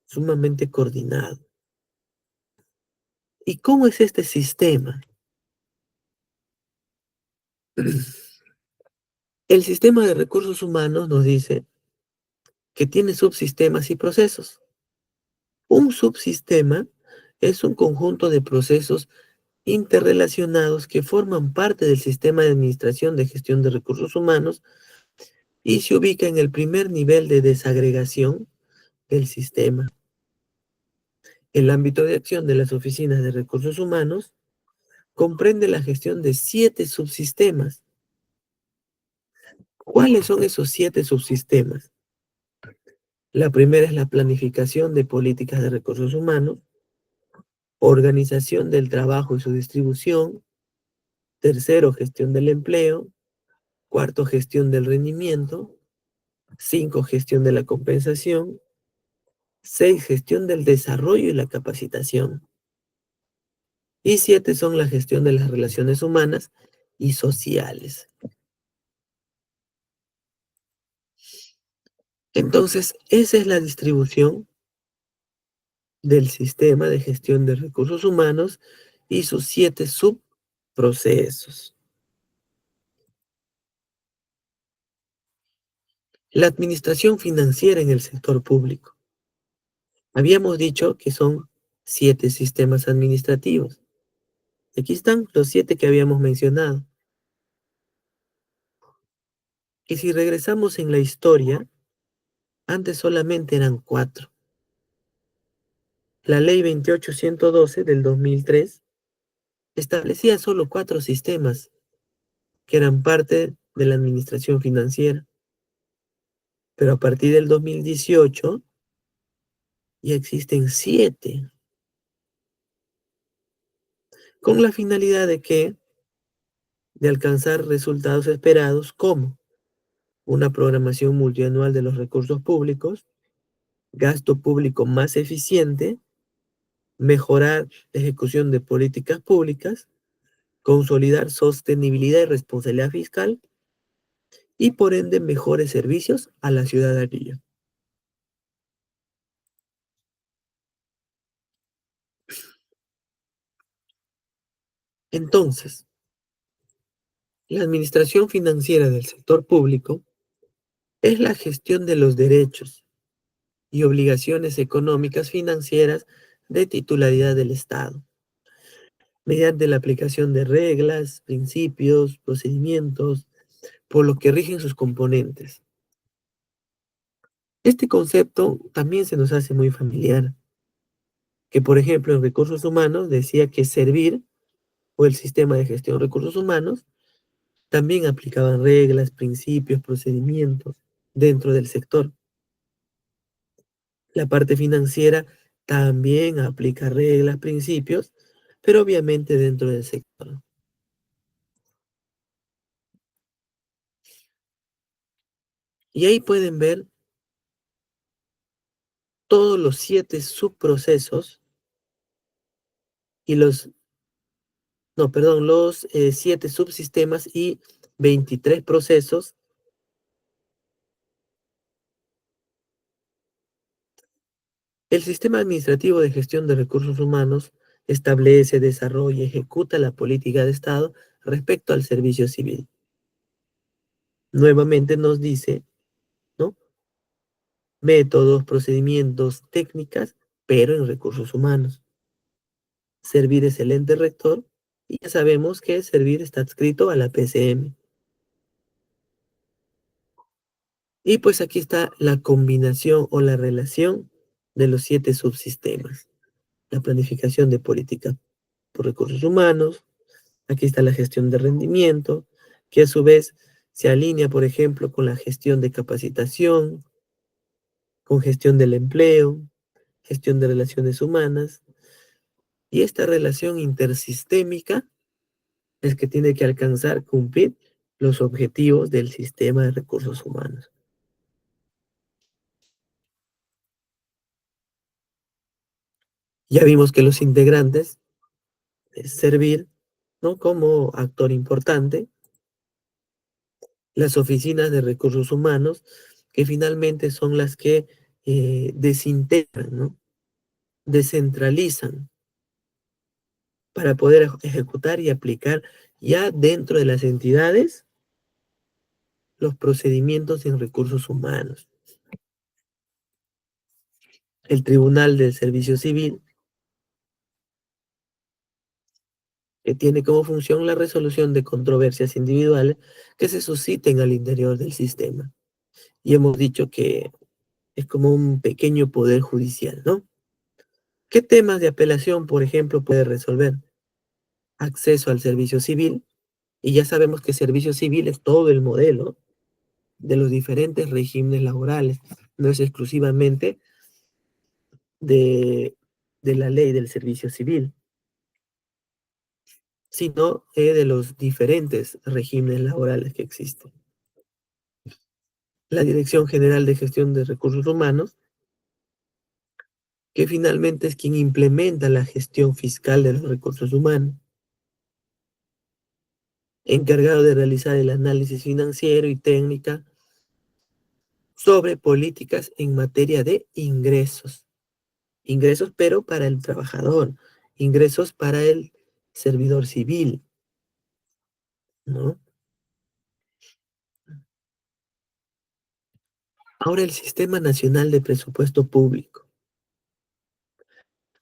sumamente coordinado. ¿Y cómo es este sistema? El sistema de recursos humanos nos dice que tiene subsistemas y procesos. Un subsistema es un conjunto de procesos interrelacionados que forman parte del sistema de administración de gestión de recursos humanos y se ubica en el primer nivel de desagregación del sistema. El ámbito de acción de las oficinas de recursos humanos comprende la gestión de 7 subsistemas. ¿Cuáles son esos 7 subsistemas? La primera es la planificación de políticas de recursos humanos. organización del trabajo y su distribución. Tercero, gestión del empleo. Cuarto, gestión del rendimiento. Cinco, gestión de la compensación. Seis, gestión del desarrollo y la capacitación. Y siete son la gestión de las relaciones humanas y sociales. Entonces, esa es la distribución del sistema de gestión de recursos humanos y sus siete subprocesos. La administración financiera en el sector público. Habíamos dicho que son siete sistemas administrativos. Aquí están los siete que habíamos mencionado. Y si regresamos en la historia, antes solamente eran cuatro. La ley 28112 del 2003 establecía solo cuatro sistemas que eran parte de la administración financiera. Pero a partir del 2018 ya existen siete, con la finalidad de que de alcanzar resultados esperados como una programación multianual de los recursos públicos, gasto público más eficiente, mejorar la ejecución de políticas públicas, consolidar sostenibilidad y responsabilidad fiscal y por ende mejores servicios a la ciudadanía. Entonces, la administración financiera del sector público es la gestión de los derechos y obligaciones económicas financieras de titularidad del Estado, mediante la aplicación de reglas, principios, procedimientos, por lo que rigen sus componentes. Este concepto también se nos hace muy familiar, que por ejemplo en recursos humanos decía que servir o el sistema de gestión de recursos humanos también aplicaban reglas, principios, procedimientos dentro del sector. La parte financiera también aplica reglas, principios, pero obviamente dentro del sector. Y ahí pueden ver todos los siete subprocesos y no, perdón, los siete subsistemas y 23 procesos. El sistema administrativo de gestión de recursos humanos establece, desarrolla y ejecuta la política de Estado respecto al servicio civil. Nuevamente nos dice, ¿no? Métodos, procedimientos, técnicas, pero en recursos humanos. Servir es el ente rector y ya sabemos que Servir está adscrito a la PCM. Y pues aquí está la combinación o la relación de los siete subsistemas. La planificación de política por recursos humanos. Aquí está la gestión de rendimiento, que a su vez se alinea, por ejemplo, con la gestión de capacitación, con gestión del empleo, gestión de relaciones humanas. Y esta relación intersistémica es que tiene que alcanzar, cumplir los objetivos del sistema de recursos humanos. Ya vimos que los integrantes es Servir, ¿no? Como actor importante, las oficinas de recursos humanos, que finalmente son las que desintegran, ¿no? Descentralizan para poder ejecutar y aplicar ya dentro de las entidades los procedimientos en recursos humanos. El Tribunal del Servicio Civil, que tiene como función la resolución de controversias individuales que se susciten al interior del sistema. Y hemos dicho que es como un pequeño poder judicial, ¿no? ¿Qué temas de apelación, por ejemplo, puede resolver? Acceso al servicio civil, y ya sabemos que servicio civil es todo el modelo de los diferentes regímenes laborales, no es exclusivamente de de la ley del servicio civil, sino de los diferentes regímenes laborales que existen. La Dirección General de Gestión de Recursos Humanos, que finalmente es quien implementa la gestión fiscal de los recursos humanos, encargado de realizar el análisis financiero y técnica sobre políticas en materia de ingresos. Ingresos, pero para el trabajador, ingresos para el servidor civil, ¿no? Ahora el Sistema Nacional de Presupuesto Público.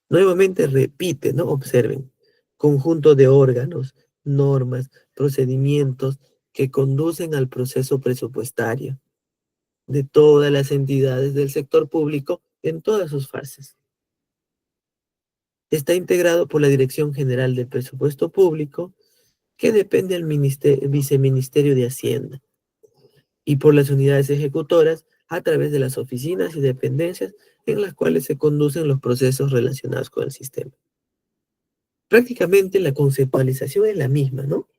Nuevamente repite, ¿no? Observen, conjunto de órganos, normas, procedimientos que conducen al proceso presupuestario de todas las entidades del sector público en todas sus fases. Está integrado por la Dirección General del Presupuesto Público, que depende del Viceministerio de Hacienda, y por las unidades ejecutoras a través de las oficinas y dependencias en las cuales se conducen los procesos relacionados con el sistema. Prácticamente la conceptualización es la misma, ¿no?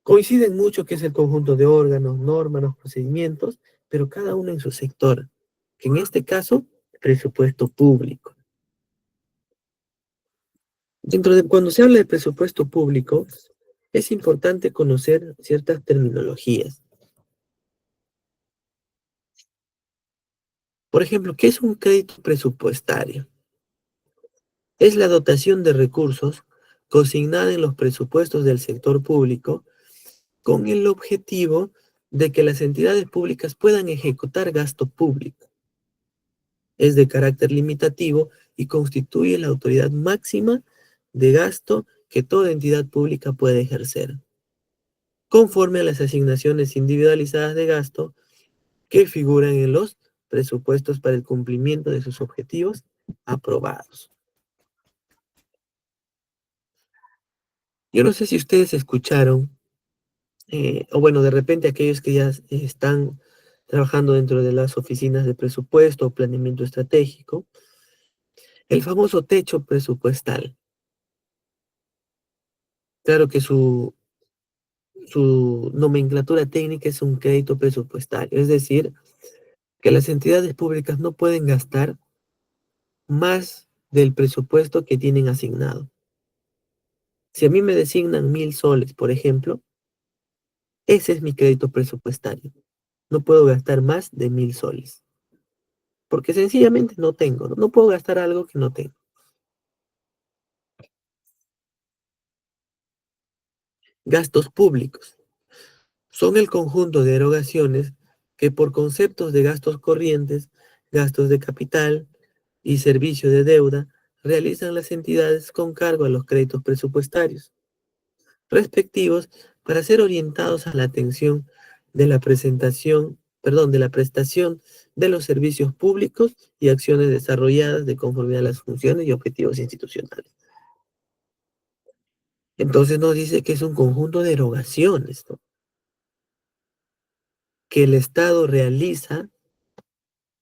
Coinciden mucho que es el conjunto de órganos, normas, los procedimientos, pero cada uno en su sector, que en este caso, presupuesto público. Dentro de cuando se habla de presupuesto público, es importante conocer ciertas terminologías. Por ejemplo, ¿qué es un crédito presupuestario? Es la dotación de recursos consignada en los presupuestos del sector público con el objetivo de que las entidades públicas puedan ejecutar gasto público. Es de carácter limitativo y constituye la autoridad máxima de gasto que toda entidad pública puede ejercer, conforme a las asignaciones individualizadas de gasto que figuran en los presupuestos para el cumplimiento de sus objetivos aprobados. Yo no sé si ustedes escucharon, o bueno, de repente aquellos que ya están trabajando dentro de las oficinas de presupuesto o planeamiento estratégico, el famoso techo presupuestal. Claro que su nomenclatura técnica es un crédito presupuestario, es decir, que las entidades públicas no pueden gastar más del presupuesto que tienen asignado. Si a mí me designan 1.000 soles, por ejemplo, ese es mi crédito presupuestario. No puedo gastar más de 1.000 soles, porque sencillamente no tengo, ¿no? No puedo gastar algo que no tengo. Gastos públicos son el conjunto de erogaciones que por conceptos de gastos corrientes, gastos de capital y servicio de deuda realizan las entidades con cargo a los créditos presupuestarios respectivos para ser orientados a la atención de la de la prestación de los servicios públicos y acciones desarrolladas de conformidad a las funciones y objetivos institucionales. Entonces nos dice que es un conjunto de erogaciones, ¿no? Que el Estado realiza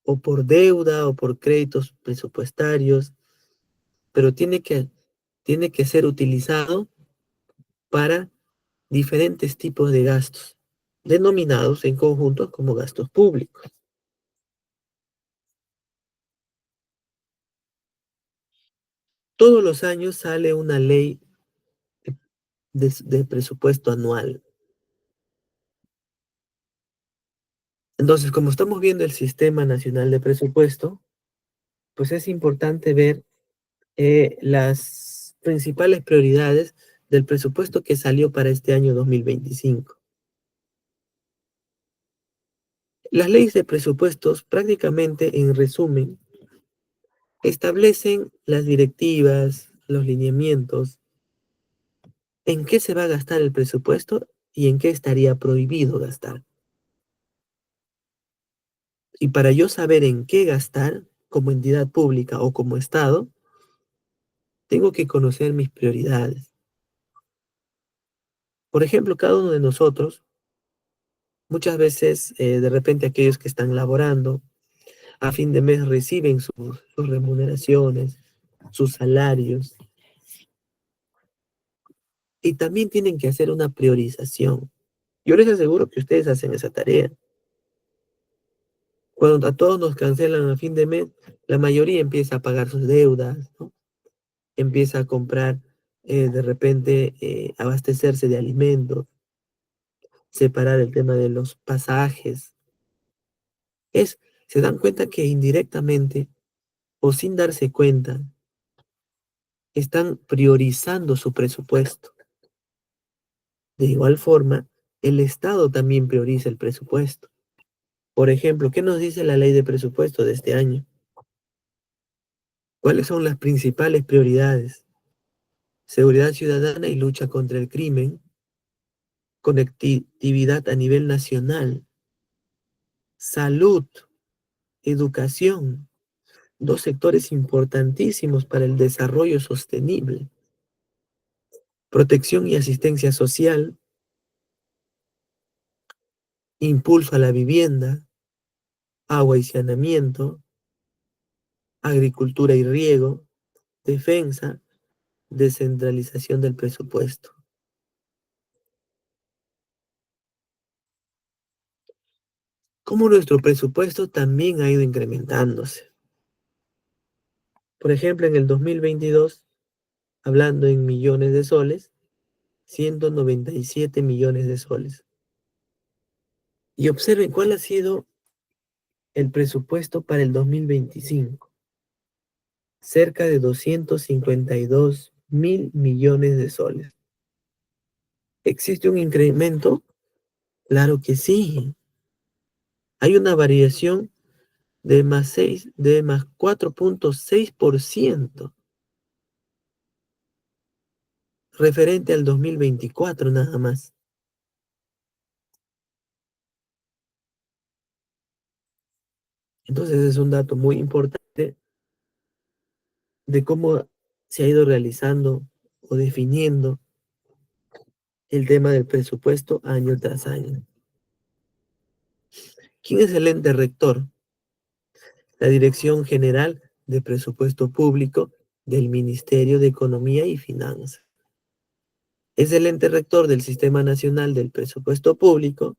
o por deuda o por créditos presupuestarios, pero tiene que ser utilizado para diferentes tipos de gastos, denominados en conjunto como gastos públicos. Todos los años sale una ley de presupuesto anual. Entonces, como estamos viendo el Sistema Nacional de Presupuesto, pues es importante ver las principales prioridades del presupuesto que salió para este año 2025. Las leyes de presupuestos prácticamente, en resumen, establecen las directivas, los lineamientos, en qué se va a gastar el presupuesto y en qué estaría prohibido gastar. Y para yo saber en qué gastar como entidad pública o como Estado, tengo que conocer mis prioridades. Por ejemplo, cada uno de nosotros, muchas veces, de repente aquellos que están laborando A fin de mes reciben sus remuneraciones, sus salarios, y también tienen que hacer una priorización. Yo les aseguro que ustedes hacen esa tarea. Cuando a todos nos cancelan a fin de mes, la mayoría empieza a pagar sus deudas, ¿no? Empieza a comprar, de repente, abastecerse de alimentos, separar el tema de los pasajes. Es, Se dan cuenta que indirectamente o sin darse cuenta, están priorizando su presupuesto. De igual forma, el Estado también prioriza el presupuesto. Por ejemplo, ¿qué nos dice la ley de presupuesto de este año? ¿Cuáles son las principales prioridades? Seguridad ciudadana y lucha contra el crimen, conectividad a nivel nacional, salud, educación, dos sectores importantísimos para el desarrollo sostenible, protección y asistencia social, impulso a la vivienda, agua y saneamiento, agricultura y riego, defensa, descentralización del presupuesto. Como nuestro presupuesto también ha ido incrementándose. Por ejemplo, en el 2022, hablando en millones de soles, 197 millones de soles. Y observen cuál ha sido el presupuesto para el 2025. Cerca de 252.000 millones de soles. ¿Existe un incremento? Claro que sí. Hay una variación de más 4,6% referente al 2024 nada más. Entonces es un dato muy importante de cómo se ha ido realizando o definiendo el tema del presupuesto año tras año. ¿Quién es el ente rector? La Dirección General de Presupuesto Público del Ministerio de Economía y Finanzas. Es el ente rector del Sistema Nacional del Presupuesto Público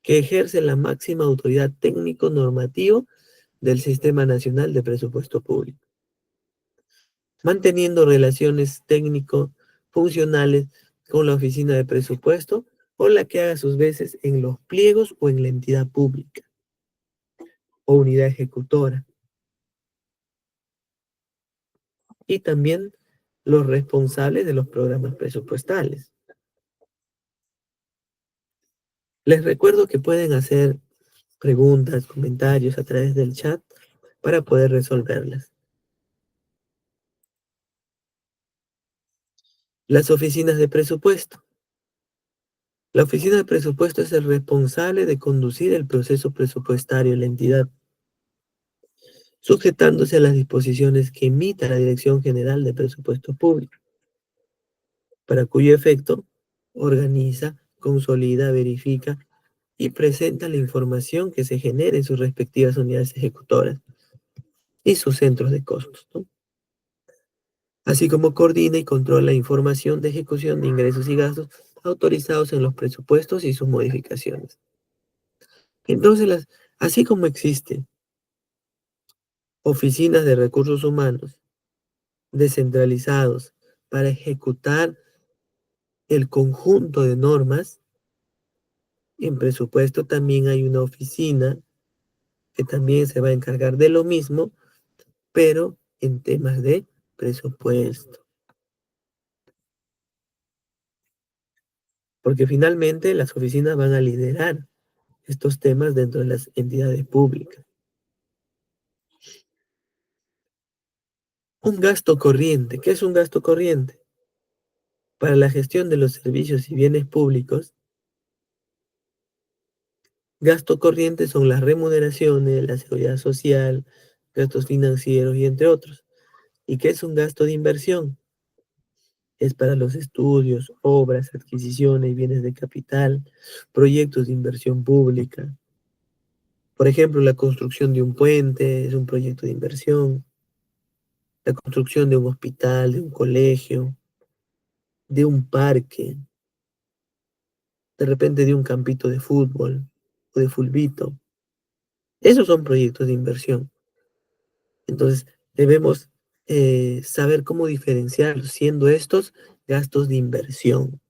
que ejerce la máxima autoridad técnico-normativo del Sistema Nacional de Presupuesto Público, manteniendo relaciones técnico-funcionales con la Oficina de Presupuesto o la que haga sus veces en los pliegos o en la entidad pública o unidad ejecutora. Y también los responsables de los programas presupuestales. Les recuerdo que pueden hacer preguntas, comentarios a través del chat para poder resolverlas. Las oficinas de presupuesto. La oficina de presupuesto es el responsable de conducir el proceso presupuestario en la entidad, sujetándose a las disposiciones que emita la Dirección General de Presupuesto Público, para cuyo efecto organiza, consolida, verifica y presenta la información que se genere en sus respectivas unidades ejecutoras y sus centros de costos, ¿no? Así como coordina y controla la información de ejecución de ingresos y gastos autorizados en los presupuestos y sus modificaciones. Entonces, así como existen oficinas de recursos humanos descentralizados para ejecutar el conjunto de normas, en presupuesto también hay una oficina que también se va a encargar de lo mismo, pero en temas de presupuesto. Porque finalmente las oficinas van a liderar estos temas dentro de las entidades públicas. Un gasto corriente. ¿Qué es un gasto corriente? Para la gestión de los servicios y bienes públicos, gasto corriente son las remuneraciones, la seguridad social, gastos financieros y entre otros. ¿Y qué es un gasto de inversión? Es para los estudios, obras, adquisiciones, bienes de capital, proyectos de inversión pública. Por ejemplo, la construcción de un puente es un proyecto de inversión, la construcción de un hospital, de un colegio, de un parque, de repente de un campito de fútbol o de fulbito. Esos son proyectos de inversión. Entonces, debemos saber cómo diferenciar, siendo estos gastos de inversión.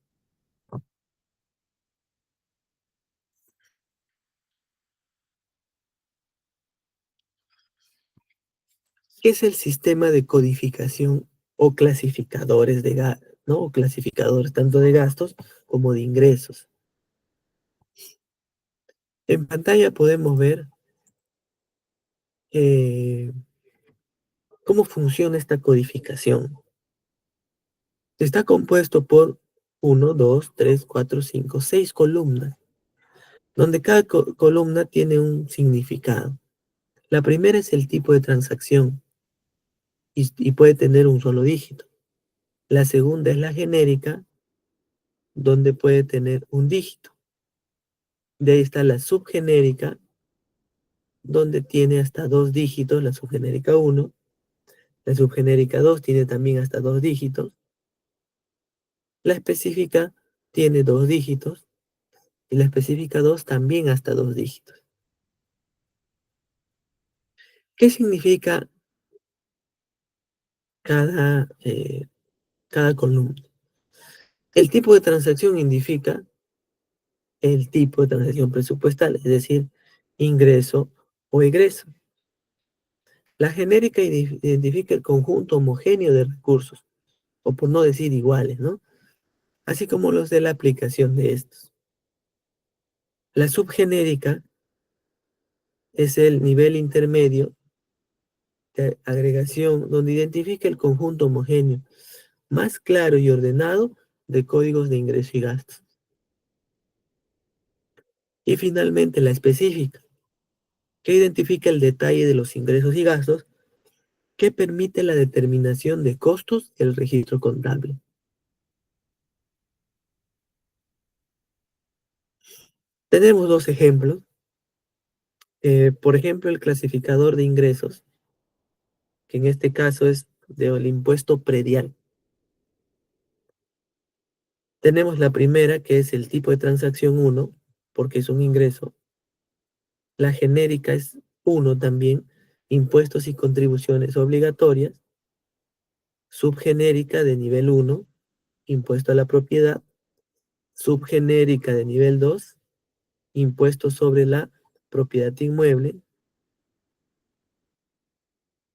¿Qué es el sistema de codificación o clasificadores de gastos, ¿no? O clasificadores tanto de gastos como de ingresos? En pantalla podemos ver eh, cómo funciona esta codificación. Está compuesto por uno, 2, 3, 4, 5, 6 columnas, donde cada columna tiene un significado. La primera es el tipo de transacción y puede tener un solo dígito. La segunda es la genérica, donde puede tener un dígito. De ahí está la subgenérica, donde tiene hasta dos dígitos, la subgenérica uno. La subgenérica 2 tiene también hasta dos dígitos. La específica tiene dos dígitos y la específica 2 también hasta dos dígitos. ¿Qué significa cada, cada columna? El tipo de transacción indica el tipo de transacción presupuestal, es decir, ingreso o egreso. La genérica identifica el conjunto homogéneo de recursos, o por no decir iguales, ¿no? Así como los de la aplicación de estos. La subgenérica es el nivel intermedio de agregación donde identifica el conjunto homogéneo, más claro y ordenado de códigos de ingreso y gasto. Y finalmente la específica, que identifica el detalle de los ingresos y gastos que permite la determinación de costos del registro contable. Tenemos dos ejemplos. Por ejemplo, el clasificador de ingresos, que en este caso es del impuesto predial. Tenemos la primera, que es el tipo de transacción uno, porque es un ingreso. La genérica es uno también, impuestos y contribuciones obligatorias. Subgenérica de nivel uno, impuesto a la propiedad. Subgenérica de nivel 2, impuesto sobre la propiedad inmueble.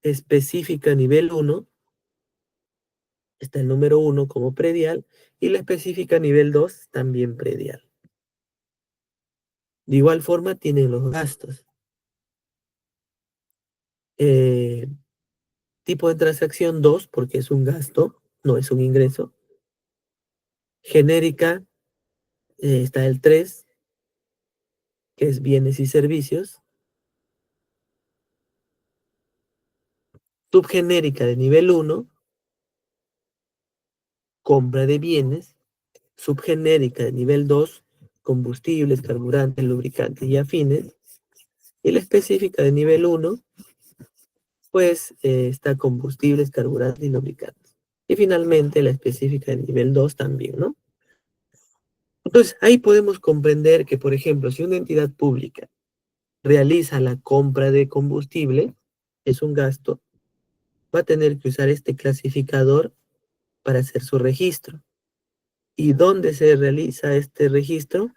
Específica nivel uno, está el número uno como predial, y la específica nivel 2 también predial. De igual forma tienen los gastos. Eh, tipo de transacción 2 porque es un gasto, no es un ingreso. Genérica está el 3, que es bienes y servicios. Subgenérica de nivel uno, compra de bienes. Subgenérica de nivel 2, combustibles, carburantes, lubricantes y afines. Y la específica de nivel uno, pues está combustibles, carburantes y lubricantes. Y finalmente la específica de nivel 2 también, ¿no? Entonces, ahí podemos comprender que, por ejemplo, si una entidad pública realiza la compra de combustible, es un gasto, va a tener que usar este clasificador para hacer su registro. ¿Y dónde se realiza este registro?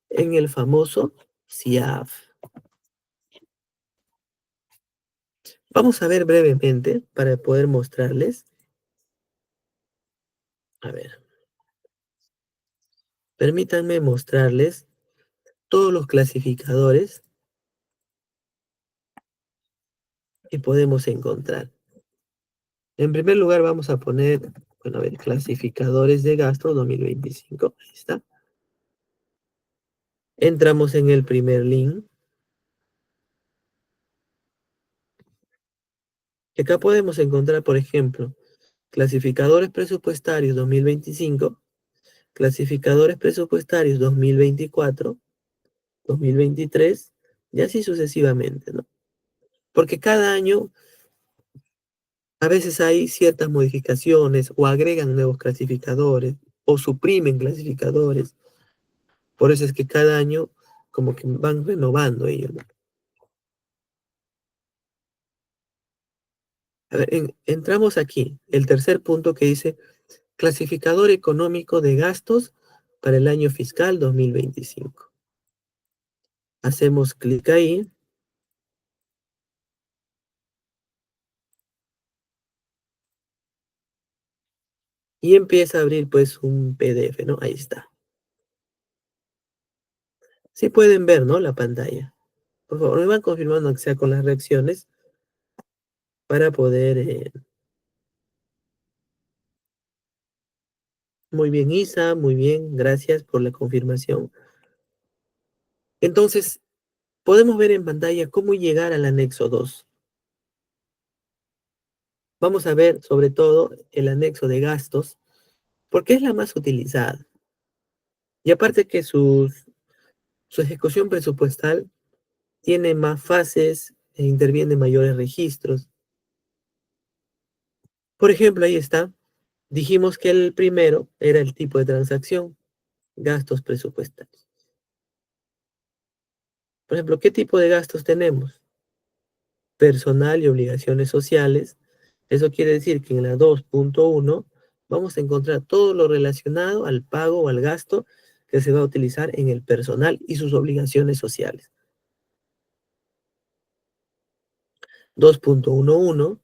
En el famoso CIAF. Vamos a ver brevemente para poder mostrarles. A ver, permítanme mostrarles todos los clasificadores que podemos encontrar. En primer lugar vamos a poner, bueno, a ver, clasificadores de gasto 2025. Ahí está. Entramos en el primer link. Y acá podemos encontrar, por ejemplo, clasificadores presupuestarios 2025, clasificadores presupuestarios 2024, 2023, y así sucesivamente, ¿no? Porque cada año a veces hay ciertas modificaciones o agregan nuevos clasificadores o suprimen clasificadores. Por eso es que cada año como que van renovando ellos, ¿no? A ver, entramos aquí, el tercer punto que dice clasificador económico de gastos para el año fiscal 2025. Hacemos clic ahí y empieza a abrir pues un PDF, ¿no? Ahí está. Sí pueden ver, ¿no? La pantalla. Por favor, me van confirmando que sea con las reacciones para poder... muy bien, Isa, muy bien, gracias por la confirmación. Entonces, podemos ver en pantalla cómo llegar al anexo 2. Vamos a ver sobre todo el anexo de gastos, porque es la más utilizada. Y aparte que su ejecución presupuestal tiene más fases e interviene mayores registros. Por ejemplo, ahí está. Dijimos que el primero era el tipo de transacción, gastos presupuestales. Por ejemplo, ¿qué tipo de gastos tenemos? Personal y obligaciones sociales. Eso quiere decir que en la 2.1 vamos a encontrar todo lo relacionado al pago o al gasto que se va a utilizar en el personal y sus obligaciones sociales. 2.11,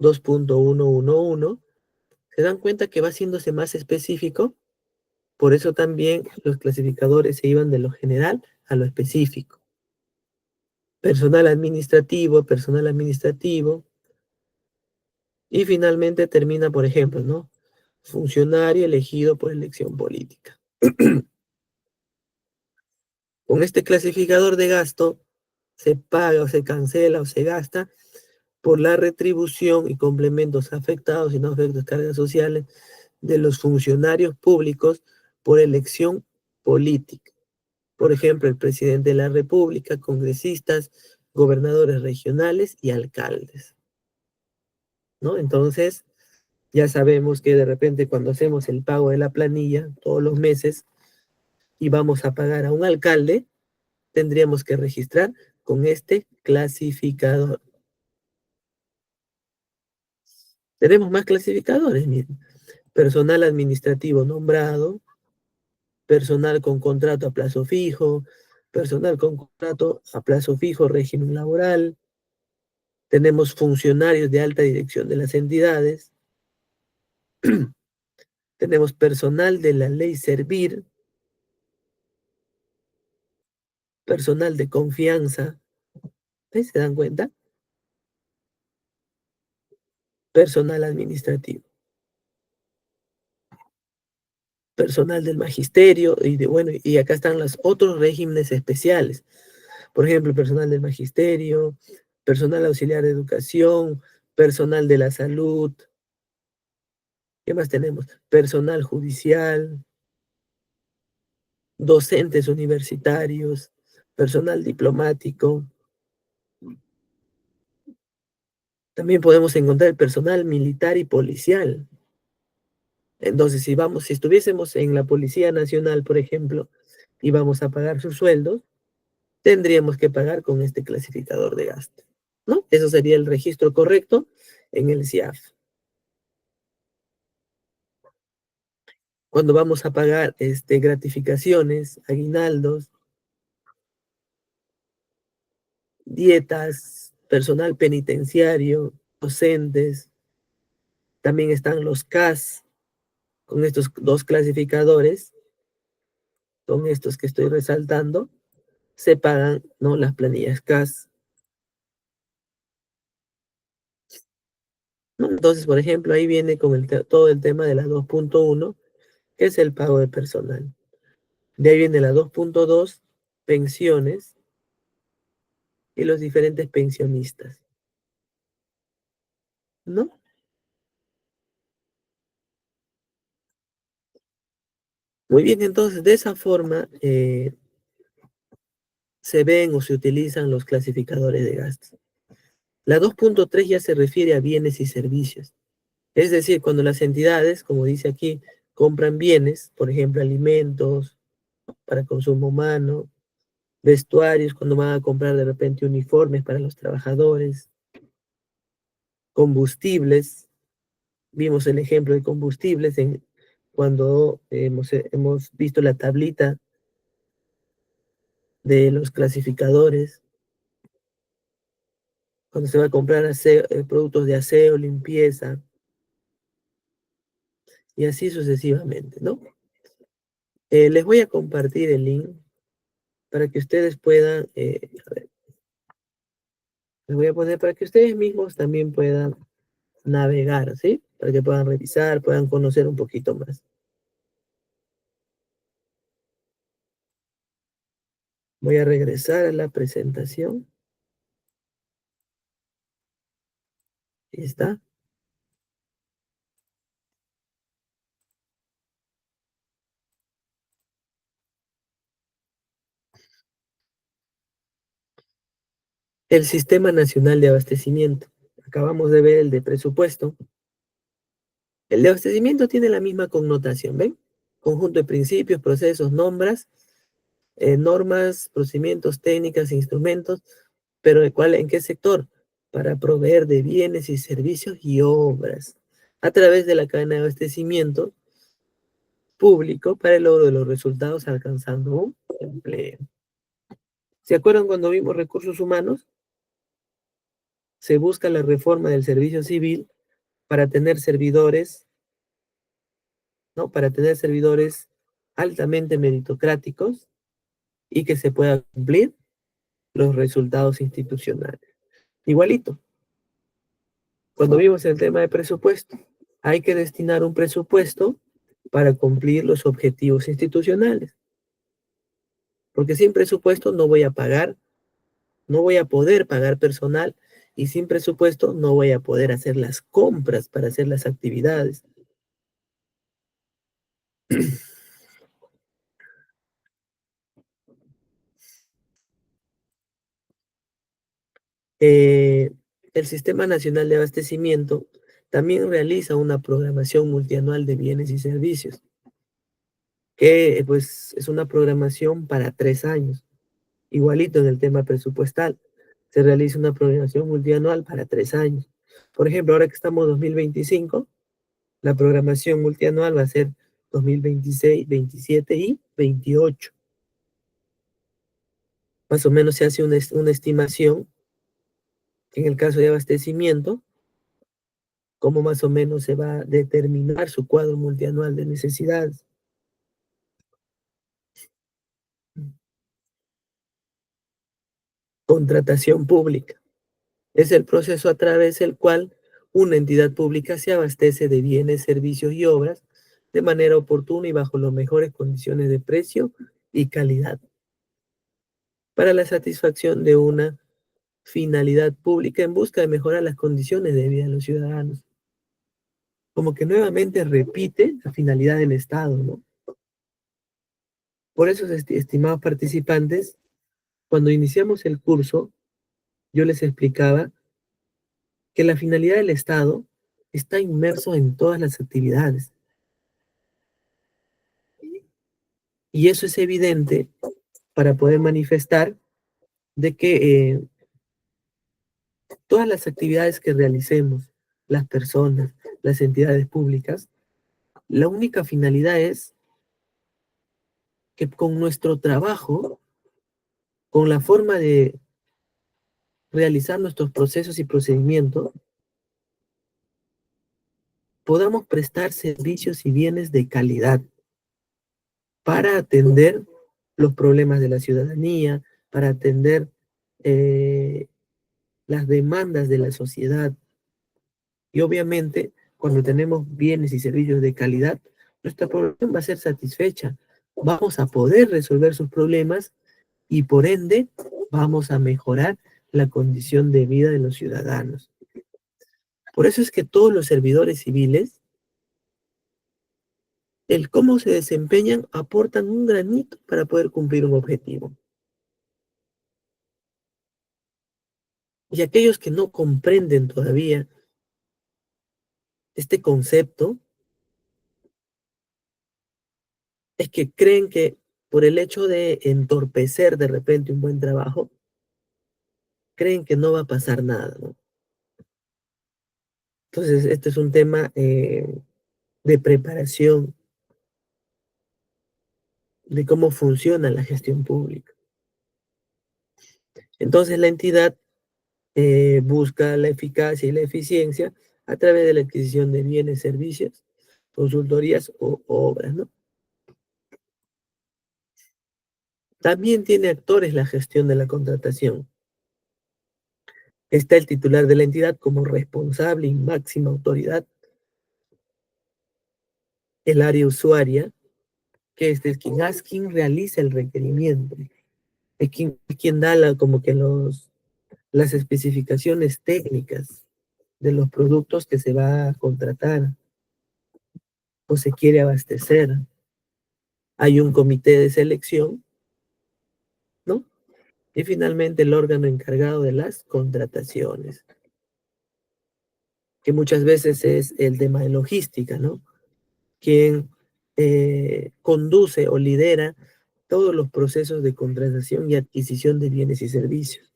2.111, ¿se dan cuenta que va haciéndose más específico? Por eso también los clasificadores se iban de lo general a lo específico. Personal administrativo, y finalmente termina, por ejemplo, ¿no? Funcionario elegido por elección política. Con este clasificador de gasto se paga o se cancela o se gasta por la retribución y complementos afectados y no afectados cargas sociales de los funcionarios públicos por elección política. Por ejemplo, el presidente de la República, congresistas, gobernadores regionales y alcaldes, ¿no? Entonces, ya sabemos que de repente cuando hacemos el pago de la planilla todos los meses y vamos a pagar a un alcalde, tendríamos que registrar con este clasificador. Tenemos más clasificadores, miren. Personal administrativo nombrado, personal con contrato a plazo fijo, personal con contrato a plazo fijo, régimen laboral. Tenemos funcionarios de alta dirección de las entidades. Tenemos personal de la ley Servir, personal de confianza. ¿Ves? ¿Se dan cuenta? Personal administrativo, personal del magisterio y de bueno, y acá están los otros regímenes especiales. Por ejemplo, personal del magisterio, personal auxiliar de educación, personal de la salud. ¿Qué más tenemos? Personal judicial, docentes universitarios, personal diplomático. También podemos encontrar el personal militar y policial. Entonces, si estuviésemos en la Policía Nacional, por ejemplo, y vamos a pagar sus sueldos, tendríamos que pagar con este clasificador de gasto, ¿no? Eso sería el registro correcto en el CIAF. Cuando vamos a pagar gratificaciones, aguinaldos, dietas, personal penitenciario, docentes, también están los CAS, con estos dos clasificadores, son estos que estoy resaltando, se pagan, ¿no? Las planillas CAS, ¿no? Entonces, por ejemplo, ahí viene con todo el tema de la 2.1, que es el pago de personal. De ahí viene la 2.2, pensiones y los diferentes pensionistas, ¿no? Muy bien, entonces de esa forma se ven o se utilizan los clasificadores de gastos. La 2.3 ya se refiere a bienes y servicios. Es decir, cuando las entidades, como dice aquí, compran bienes, por ejemplo, alimentos para consumo humano, vestuarios, cuando van a comprar de repente uniformes para los trabajadores, combustibles, vimos el ejemplo de combustibles cuando hemos visto la tablita de los clasificadores, cuando se va a comprar productos de aseo, limpieza, y así sucesivamente, ¿no? Les voy a compartir el link para que ustedes puedan, a ver, les voy a poner para que ustedes mismos también puedan navegar, ¿sí? Para que puedan revisar, puedan conocer un poquito más. Voy a regresar a la presentación. Ahí está. El Sistema Nacional de Abastecimiento. Acabamos de ver el de presupuesto. El de abastecimiento tiene la misma connotación, ¿ven? Conjunto de principios, procesos, normas, procedimientos, técnicas, instrumentos, pero ¿en qué sector? Para proveer de bienes y servicios y obras a través de la cadena de abastecimiento público para el logro de los resultados alcanzando un empleo. ¿Se acuerdan cuando vimos recursos humanos? Se busca la reforma del servicio civil para tener servidores, ¿no? Para tener servidores altamente meritocráticos y que se pueda cumplir los resultados institucionales. Igualito, cuando vimos el tema de presupuesto, hay que destinar un presupuesto para cumplir los objetivos institucionales, porque sin presupuesto no voy a pagar, no voy a poder pagar personal y sin presupuesto no voy a poder hacer las compras para hacer las actividades. Eh, el Sistema Nacional de Abastecimiento también realiza una programación multianual de bienes y servicios, que pues es una programación para 3 años. Igualito en el tema presupuestal, se realiza una programación multianual para 3 años. Por ejemplo, ahora que estamos en 2025, la programación multianual va a ser 2026, 27 y 28. Más o menos se hace una estimación, en el caso de abastecimiento, cómo más o menos se va a determinar su cuadro multianual de necesidades. Contratación pública. Es el proceso a través del cual una entidad pública se abastece de bienes, servicios y obras de manera oportuna y bajo las mejores condiciones de precio y calidad para la satisfacción de una finalidad pública en busca de mejorar las condiciones de vida de los ciudadanos. Como que nuevamente repite la finalidad del Estado, ¿no? Por eso, estimados participantes, cuando iniciamos el curso, yo les explicaba que la finalidad del Estado está inmerso en todas las actividades. Y eso es evidente para poder manifestar de que todas las actividades que realicemos, las personas, las entidades públicas, la única finalidad es que con nuestro trabajo, con la forma de realizar nuestros procesos y procedimientos, podamos prestar servicios y bienes de calidad para atender los problemas de la ciudadanía, para atender eh, las demandas de la sociedad. Y obviamente, cuando tenemos bienes y servicios de calidad, nuestra población va a ser satisfecha. Vamos a poder resolver sus problemas y por ende vamos a mejorar la condición de vida de los ciudadanos. Por eso es que todos los servidores civiles, el cómo se desempeñan, aportan un granito para poder cumplir un objetivo. Y aquellos que no comprenden todavía este concepto es que creen que por el hecho de entorpecer de repente un buen trabajo, creen que no va a pasar nada, ¿no? Entonces, este es un tema de preparación de cómo funciona la gestión pública. Entonces, la entidad busca la eficacia y la eficiencia a través de la adquisición de bienes, servicios, consultorías o obras, ¿no? También tiene actores la gestión de la contratación. Está el titular de la entidad como responsable y máxima autoridad, el área usuaria, que es quien realiza el requerimiento, es quien da como que las especificaciones técnicas de los productos que se va a contratar o se quiere abastecer. Hay un comité de selección, ¿no? Y finalmente el órgano encargado de las contrataciones, que muchas veces es el tema de logística, ¿no? Quien conduce o lidera todos los procesos de contratación y adquisición de bienes y servicios.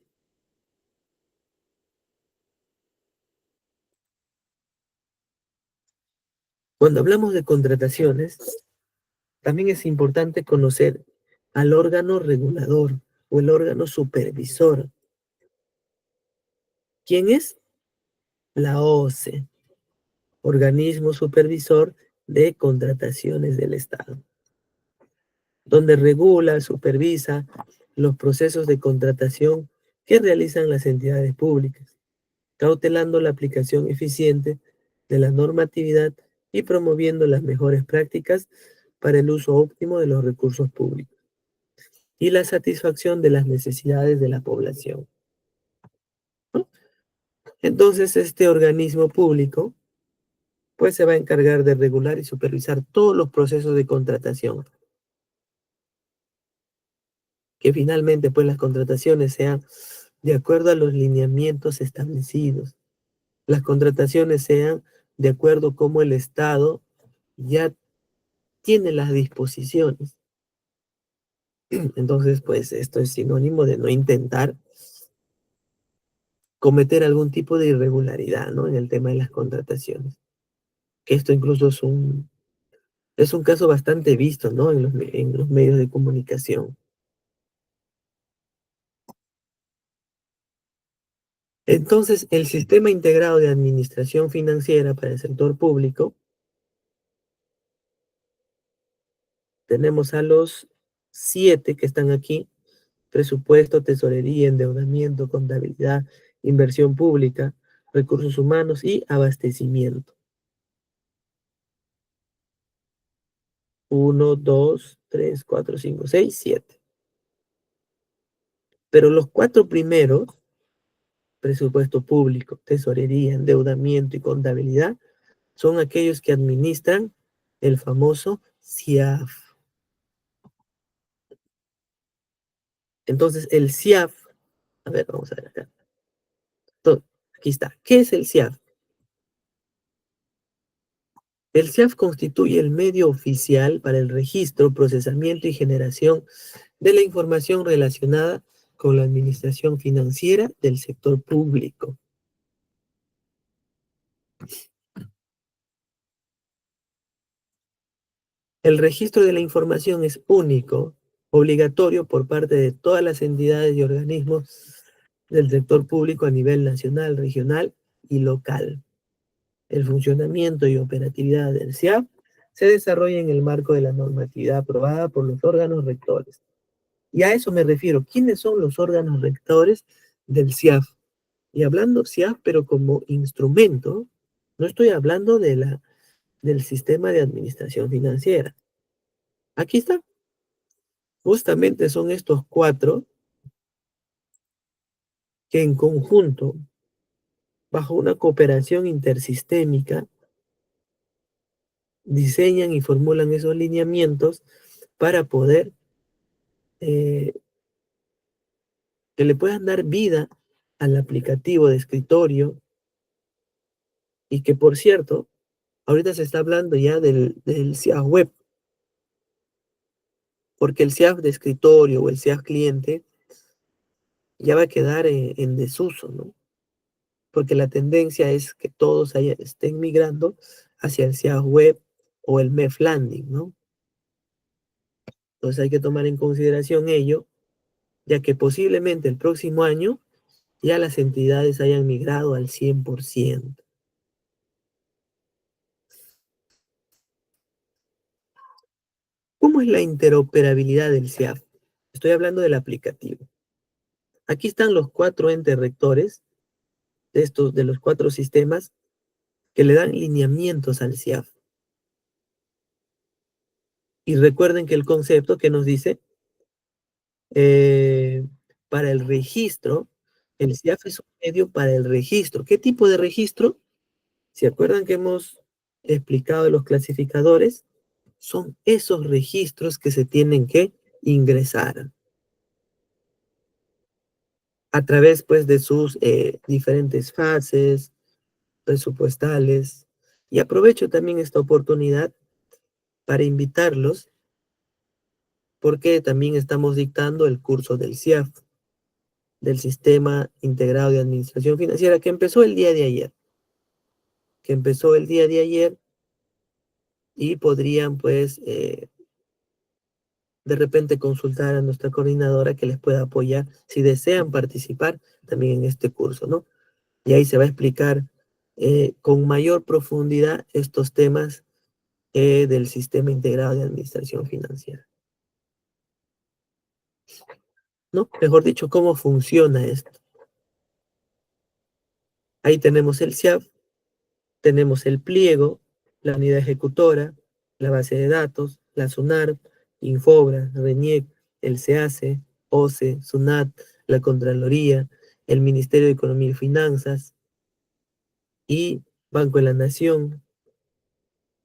Cuando hablamos de contrataciones, también es importante conocer al órgano regulador o el órgano supervisor. ¿Quién es? La OCE, Organismo Supervisor de Contrataciones del Estado, donde regula, supervisa los procesos de contratación que realizan las entidades públicas, cautelando la aplicación eficiente de la normatividad y promoviendo las mejores prácticas para el uso óptimo de los recursos públicos y la satisfacción de las necesidades de la población, ¿no? Entonces, este organismo público, pues se va a encargar de regular y supervisar todos los procesos de contratación, que finalmente, pues las contrataciones sean de acuerdo a los lineamientos establecidos, las contrataciones sean de acuerdo a cómo el Estado ya tiene las disposiciones. Entonces, pues esto es sinónimo de no intentar cometer algún tipo de irregularidad, ¿no? En el tema de las contrataciones. Que esto incluso es un caso bastante visto, ¿no? En los medios de comunicación. Entonces, el sistema integrado de administración financiera para el sector público, tenemos a los 7 que están aquí: presupuesto, tesorería, endeudamiento, contabilidad, inversión pública, recursos humanos y abastecimiento. Uno, 2, 3, 4, 5, 6, 7. Pero los 4 primeros, presupuesto público, tesorería, endeudamiento y contabilidad, son aquellos que administran el famoso CIAF. Entonces, el CIAF, a ver, vamos a ver acá. Aquí está. ¿Qué es el CIAF? El CIAF constituye el medio oficial para el registro, procesamiento y generación de la información relacionada con la administración financiera del sector público. El registro de la información es único, obligatorio por parte de todas las entidades y organismos del sector público a nivel nacional, regional y local. El funcionamiento y operatividad del CIAF se desarrolla en el marco de la normatividad aprobada por los órganos rectores. Y a eso me refiero. ¿Quiénes son los órganos rectores del CIAF? Y hablando CIAF, pero como instrumento, no estoy hablando del sistema de administración financiera. Aquí está. Justamente son estos 4 que en conjunto, bajo una cooperación intersistémica, diseñan y formulan esos lineamientos para poder, eh, que le puedan dar vida al aplicativo de escritorio, y que por cierto, ahorita se está hablando ya del SIAF web, porque el SIAF de escritorio o el SIAF cliente ya va a quedar en desuso, ¿no? Porque la tendencia es que todos estén migrando hacia el SIAF web o el MEF Landing, ¿no? Entonces hay que tomar en consideración ello, ya que posiblemente el próximo año ya las entidades hayan migrado al 100%. ¿Cómo es la interoperabilidad del SIAF? Estoy hablando del aplicativo. Aquí están los 4 entes rectores de los 4 sistemas que le dan lineamientos al SIAF. Y recuerden que el concepto que nos dice, eh, para el registro, el SIAF es un medio para el registro. ¿Qué tipo de registro? ¿Se acuerdan que hemos explicado los clasificadores? Son esos registros que se tienen que ingresar a través, pues, de sus diferentes fases presupuestales. Y aprovecho también esta oportunidad para invitarlos, porque también estamos dictando el curso del SIAF, del Sistema Integrado de Administración Financiera, que empezó el día de ayer, y podrían, pues, de repente consultar a nuestra coordinadora que les pueda apoyar si desean participar también en este curso, ¿no? Y ahí se va a explicar con mayor profundidad estos temas del Sistema Integrado de Administración Financiera, ¿no? Mejor dicho, cómo funciona esto. Ahí tenemos el SIAF, tenemos el pliego, la unidad ejecutora, la base de datos, la SUNAR, Infobra, RENIEC, el SEACE, OCE, SUNAT, la Contraloría, el Ministerio de Economía y Finanzas y Banco de la Nación.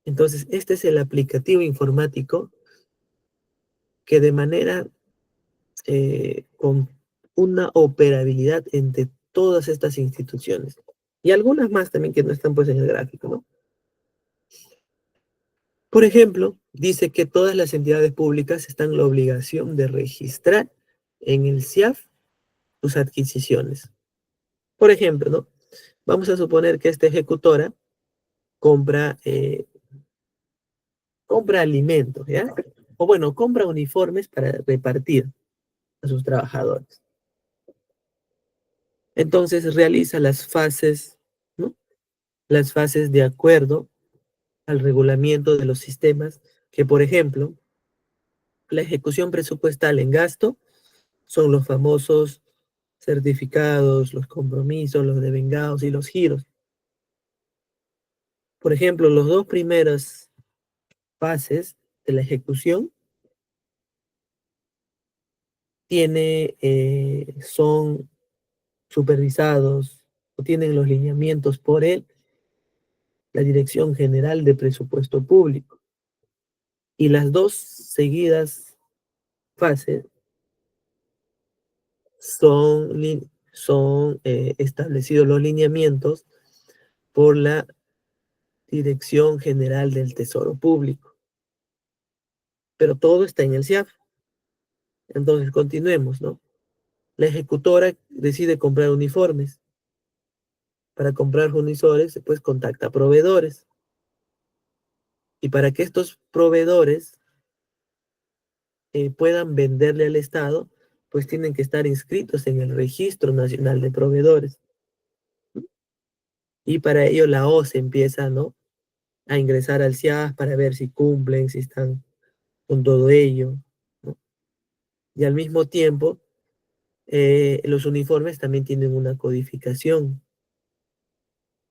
Entonces, este es el aplicativo informático que de manera con una operabilidad entre todas estas instituciones y algunas más también que no están pues en el gráfico, ¿no? Por ejemplo, dice que todas las entidades públicas están en la obligación de registrar en el SIAF sus adquisiciones. Por ejemplo, ¿no? Vamos a suponer que esta ejecutora compra, compra alimentos, ¿ya? O bueno, compra uniformes para repartir a sus trabajadores. Entonces realiza las fases, ¿no? Las fases de acuerdo al regulamiento de los sistemas, que por ejemplo, la ejecución presupuestal en gasto son los famosos certificados, los compromisos, los devengados y los giros. Por ejemplo, los dos primeras fases de la ejecución son supervisados o tienen los lineamientos por la Dirección General de Presupuesto Público. Y las dos seguidas fases son establecidos los lineamientos por la Dirección General del Tesoro Público. Pero todo está en el SIAF. Entonces, continuemos, ¿no? La ejecutora decide comprar uniformes. Para comprar uniformes, pues contacta a proveedores. Y para que estos proveedores puedan venderle al Estado, pues tienen que estar inscritos en el Registro Nacional de Proveedores. Y para ello la OCE empieza, ¿no?, a ingresar al SIAF para ver si cumplen, si están con todo ello, ¿no? Y al mismo tiempo, los uniformes también tienen una codificación,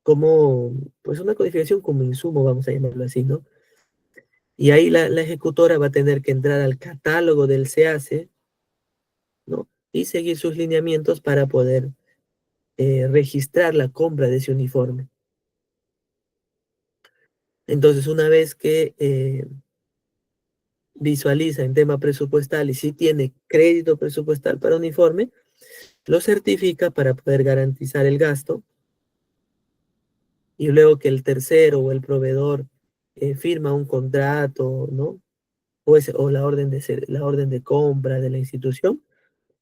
como, pues una codificación como insumo, vamos a llamarlo así, ¿no? Y ahí la ejecutora va a tener que entrar al catálogo del SEACE, ¿no? Y seguir sus lineamientos para poder registrar la compra de ese uniforme. Entonces, una vez que visualiza en tema presupuestal y si tiene crédito presupuestal para uniforme, lo certifica para poder garantizar el gasto y luego que el tercero o el proveedor firma un contrato, ¿no? O la orden de compra de la institución,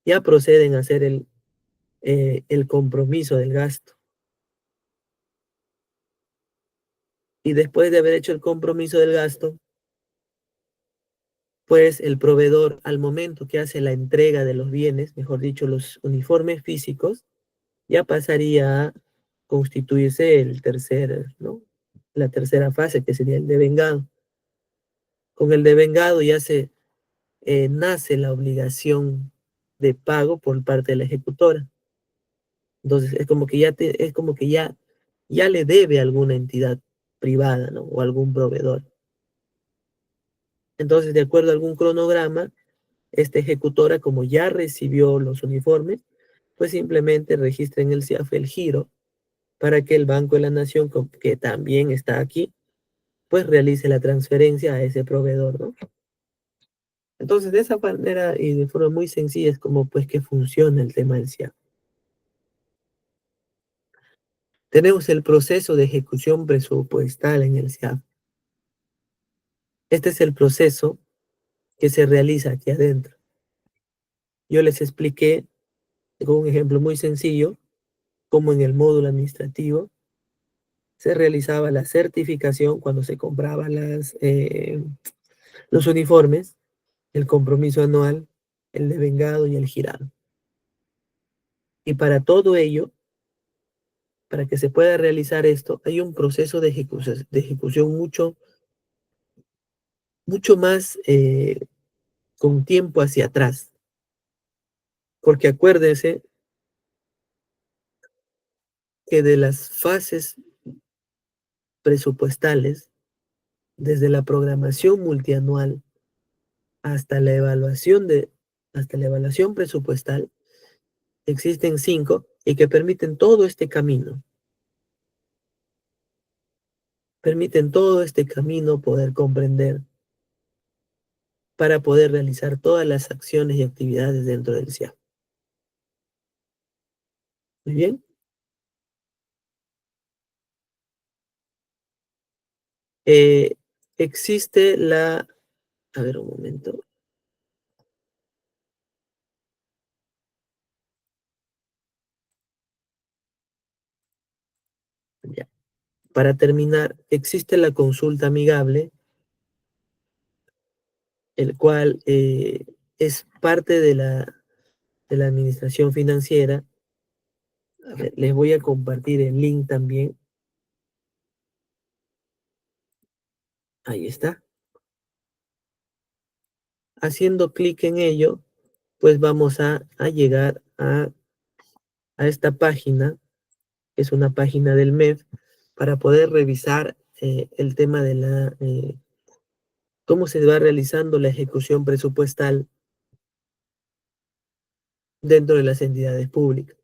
ya proceden a hacer el compromiso del gasto. Y después de haber hecho el compromiso del gasto, pues el proveedor, al momento que hace la entrega de los bienes, mejor dicho, los uniformes físicos, ya pasaría a constituirse ¿no? La tercera fase, que sería el devengado. Con el devengado ya nace la obligación de pago por parte de la ejecutora. Entonces, es como que ya le debe a alguna entidad privada, ¿no? O algún proveedor. Entonces, de acuerdo a algún cronograma, esta ejecutora, como ya recibió los uniformes, pues simplemente registra en el CIAF el giro para que el Banco de la Nación, que también está aquí, pues realice la transferencia a ese proveedor, ¿no? Entonces, de esa manera y de forma muy sencilla es como pues que funciona el tema del CIAF. Tenemos el proceso de ejecución presupuestal en el CIAF. Este es el proceso que se realiza aquí adentro. Yo les expliqué con un ejemplo muy sencillo cómo en el módulo administrativo se realizaba la certificación cuando se compraban los uniformes, el compromiso anual, el devengado y el girado. Y para todo ello, para que se pueda realizar esto, hay un proceso de ejecución mucho más con tiempo hacia atrás. Porque acuérdense que de las fases presupuestales, desde la programación multianual hasta hasta la evaluación presupuestal, existen 5 y que permiten todo este camino poder comprender para poder realizar todas las acciones y actividades dentro del CIAF. Muy bien. Eh, existe a ver un momento, ya. Para terminar, existe la consulta amigable, el cual es parte de la administración financiera. A ver, les voy a compartir el link también. Ahí está. Haciendo clic en ello, pues vamos a llegar a esta página, que es una página del MEF, para poder revisar el tema de cómo se va realizando la ejecución presupuestal dentro de las entidades públicas.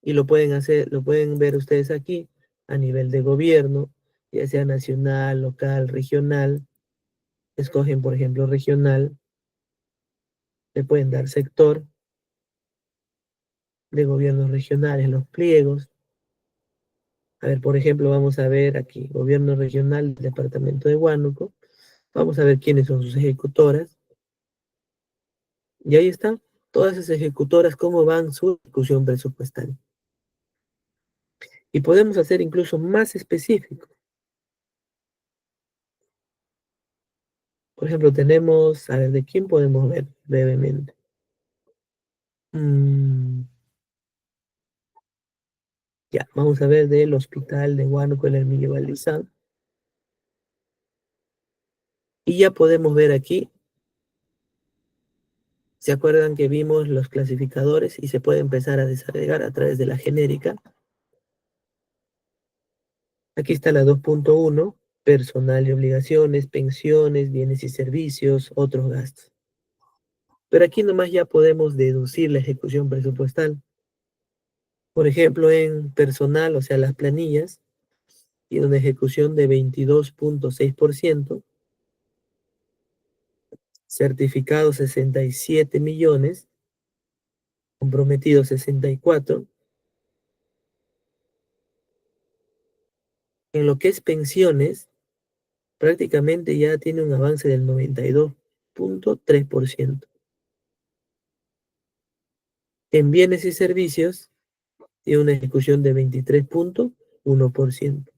Y lo pueden ver ustedes aquí a nivel de gobierno, ya sea nacional, local, regional. Escogen, por ejemplo, regional, le pueden dar sector de gobiernos regionales, los pliegos. A ver, por ejemplo, vamos a ver aquí, gobierno regional del departamento de Huánuco. Vamos a ver quiénes son sus ejecutoras. Y ahí está, todas esas ejecutoras, cómo van su ejecución presupuestal. Y podemos hacer incluso más específico. Por ejemplo, tenemos, a ver, ¿de quién podemos ver brevemente? Ya, vamos a ver del hospital de Huánuco, el Hermilio Valdizán. Y ya podemos ver aquí, ¿se acuerdan que vimos los clasificadores y se puede empezar a desagregar a través de la genérica? Aquí está la 2.1, personal y obligaciones, pensiones, bienes y servicios, otros gastos. Pero aquí nomás ya podemos deducir la ejecución presupuestal. Por ejemplo, en personal, o sea, las planillas, tiene una ejecución de 22.6%, certificados 67 millones, comprometidos 64. En lo que es pensiones, prácticamente ya tiene un avance del 92.3%. En bienes y servicios, tiene una ejecución de 23.1%.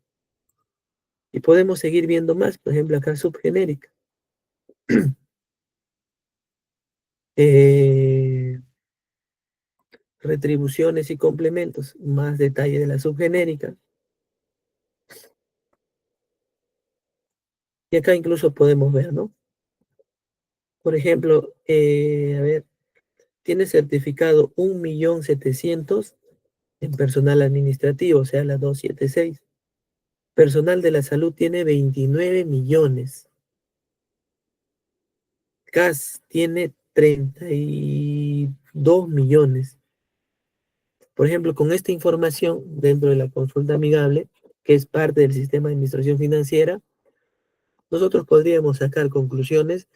Y podemos seguir viendo más, por ejemplo, acá subgenérica. Eh, retribuciones y complementos, más detalle de la subgenérica. Y acá incluso podemos ver, ¿no? Por ejemplo, a ver, tiene certificado 1.700.000 en personal administrativo, o sea, la 276. Personal de la salud tiene 29 millones. CAS tiene 32 millones. Por ejemplo, con esta información dentro de la consulta amigable, que es parte del sistema de administración financiera, nosotros podríamos sacar conclusiones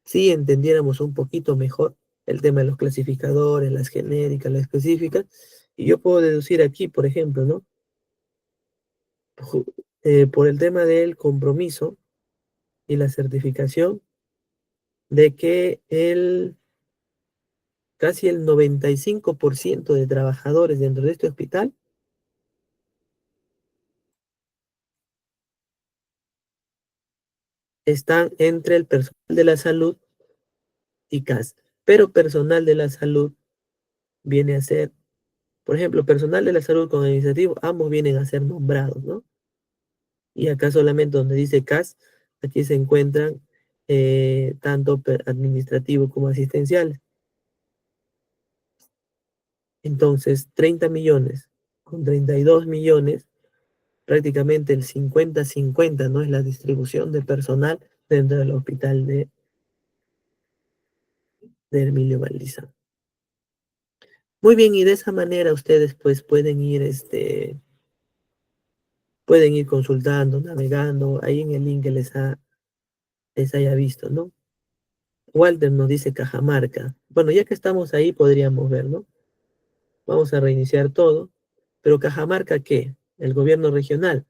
si entendiéramos un poquito mejor el tema de los clasificadores, las genéricas, las específicas. Y yo puedo deducir aquí, por ejemplo, ¿no? Por el tema del compromiso y la certificación, de que casi el 95% de trabajadores dentro de este hospital están entre el personal de la salud y CAS. Pero personal de la salud viene a ser, por ejemplo, personal de la salud con administrativo, ambos vienen a ser nombrados, ¿no? Y acá solamente donde dice CAS, aquí se encuentran tanto administrativo como asistenciales. Entonces, 30 millones con 32 millones, prácticamente el 50-50, ¿no? Es la distribución de personal dentro del hospital de Emilio Valdizán. Muy bien, y de esa manera ustedes pues pueden ir consultando, navegando, ahí en el link que les haya visto, ¿no? Walter nos dice Cajamarca. Bueno, ya que estamos ahí podríamos ver, ¿no? Vamos a reiniciar todo. Pero Cajamarca, ¿qué? El gobierno regional.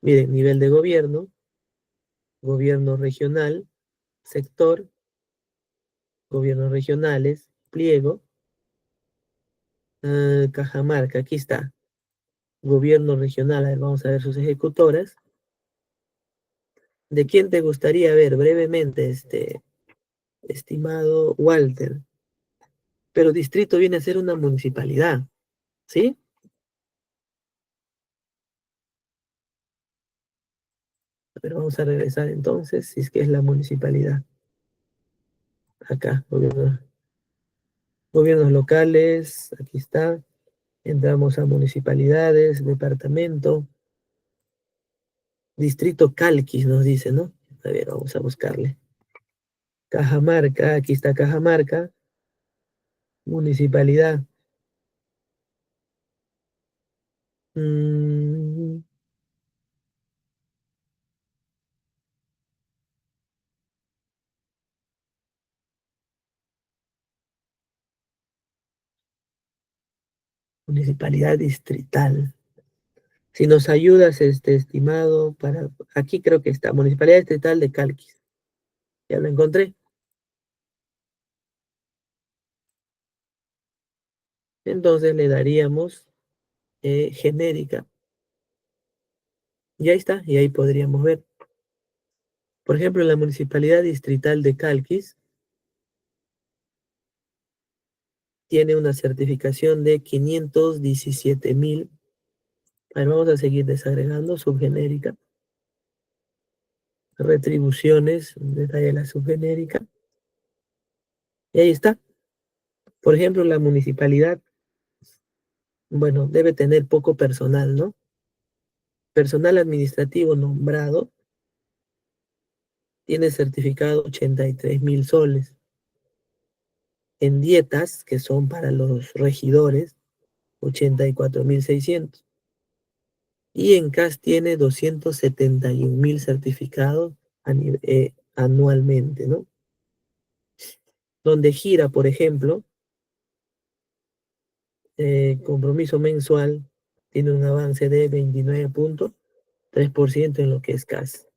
Miren, nivel de gobierno regional, sector, gobiernos regionales, pliego, Cajamarca, aquí está. Gobierno regional, a ver, vamos a ver sus ejecutoras. ¿De quién te gustaría ver brevemente, estimado Walter? Pero distrito viene a ser una municipalidad, ¿sí? A ver, vamos a regresar entonces, si es que es la municipalidad. Acá, gobiernos locales, aquí está. Entramos a municipalidades, departamento, distrito Calquis nos dice, ¿no? A ver, vamos a buscarle. Cajamarca, aquí está Cajamarca, municipalidad. Mm, municipalidad distrital. Si nos ayudas, estimado, aquí creo que está, municipalidad distrital de Calquis. Ya lo encontré. Entonces le daríamos genérica. Y ahí está, y ahí podríamos ver. Por ejemplo, en la municipalidad distrital de Calquis tiene una certificación de 517.000. A ver, vamos a seguir desagregando subgenérica. Retribuciones, detalle de la subgenérica. Y ahí está. Por ejemplo, la municipalidad, bueno, debe tener poco personal, ¿no? Personal administrativo nombrado tiene certificado 83.000 soles. En dietas, que son para los regidores, 84.600. Y en CAS tiene 271.000 certificados anualmente, ¿no? Donde gira, por ejemplo, compromiso mensual tiene un avance de 29.3% en lo que es CAS.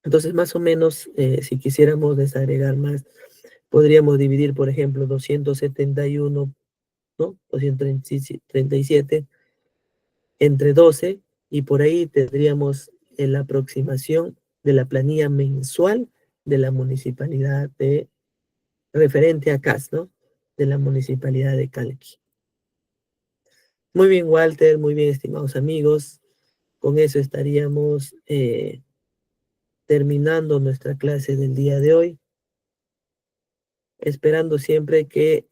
Entonces, más o menos, si quisiéramos desagregar más, podríamos dividir, por ejemplo, 271, ¿no? 237 entre 12 y por ahí tendríamos la aproximación de la planilla mensual de la municipalidad de, referente a CAS, ¿no? De la municipalidad de Calqui. Muy bien, Walter, muy bien, estimados amigos. Con eso estaríamos terminando nuestra clase del día de hoy, esperando siempre que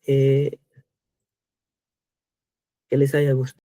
les haya gustado.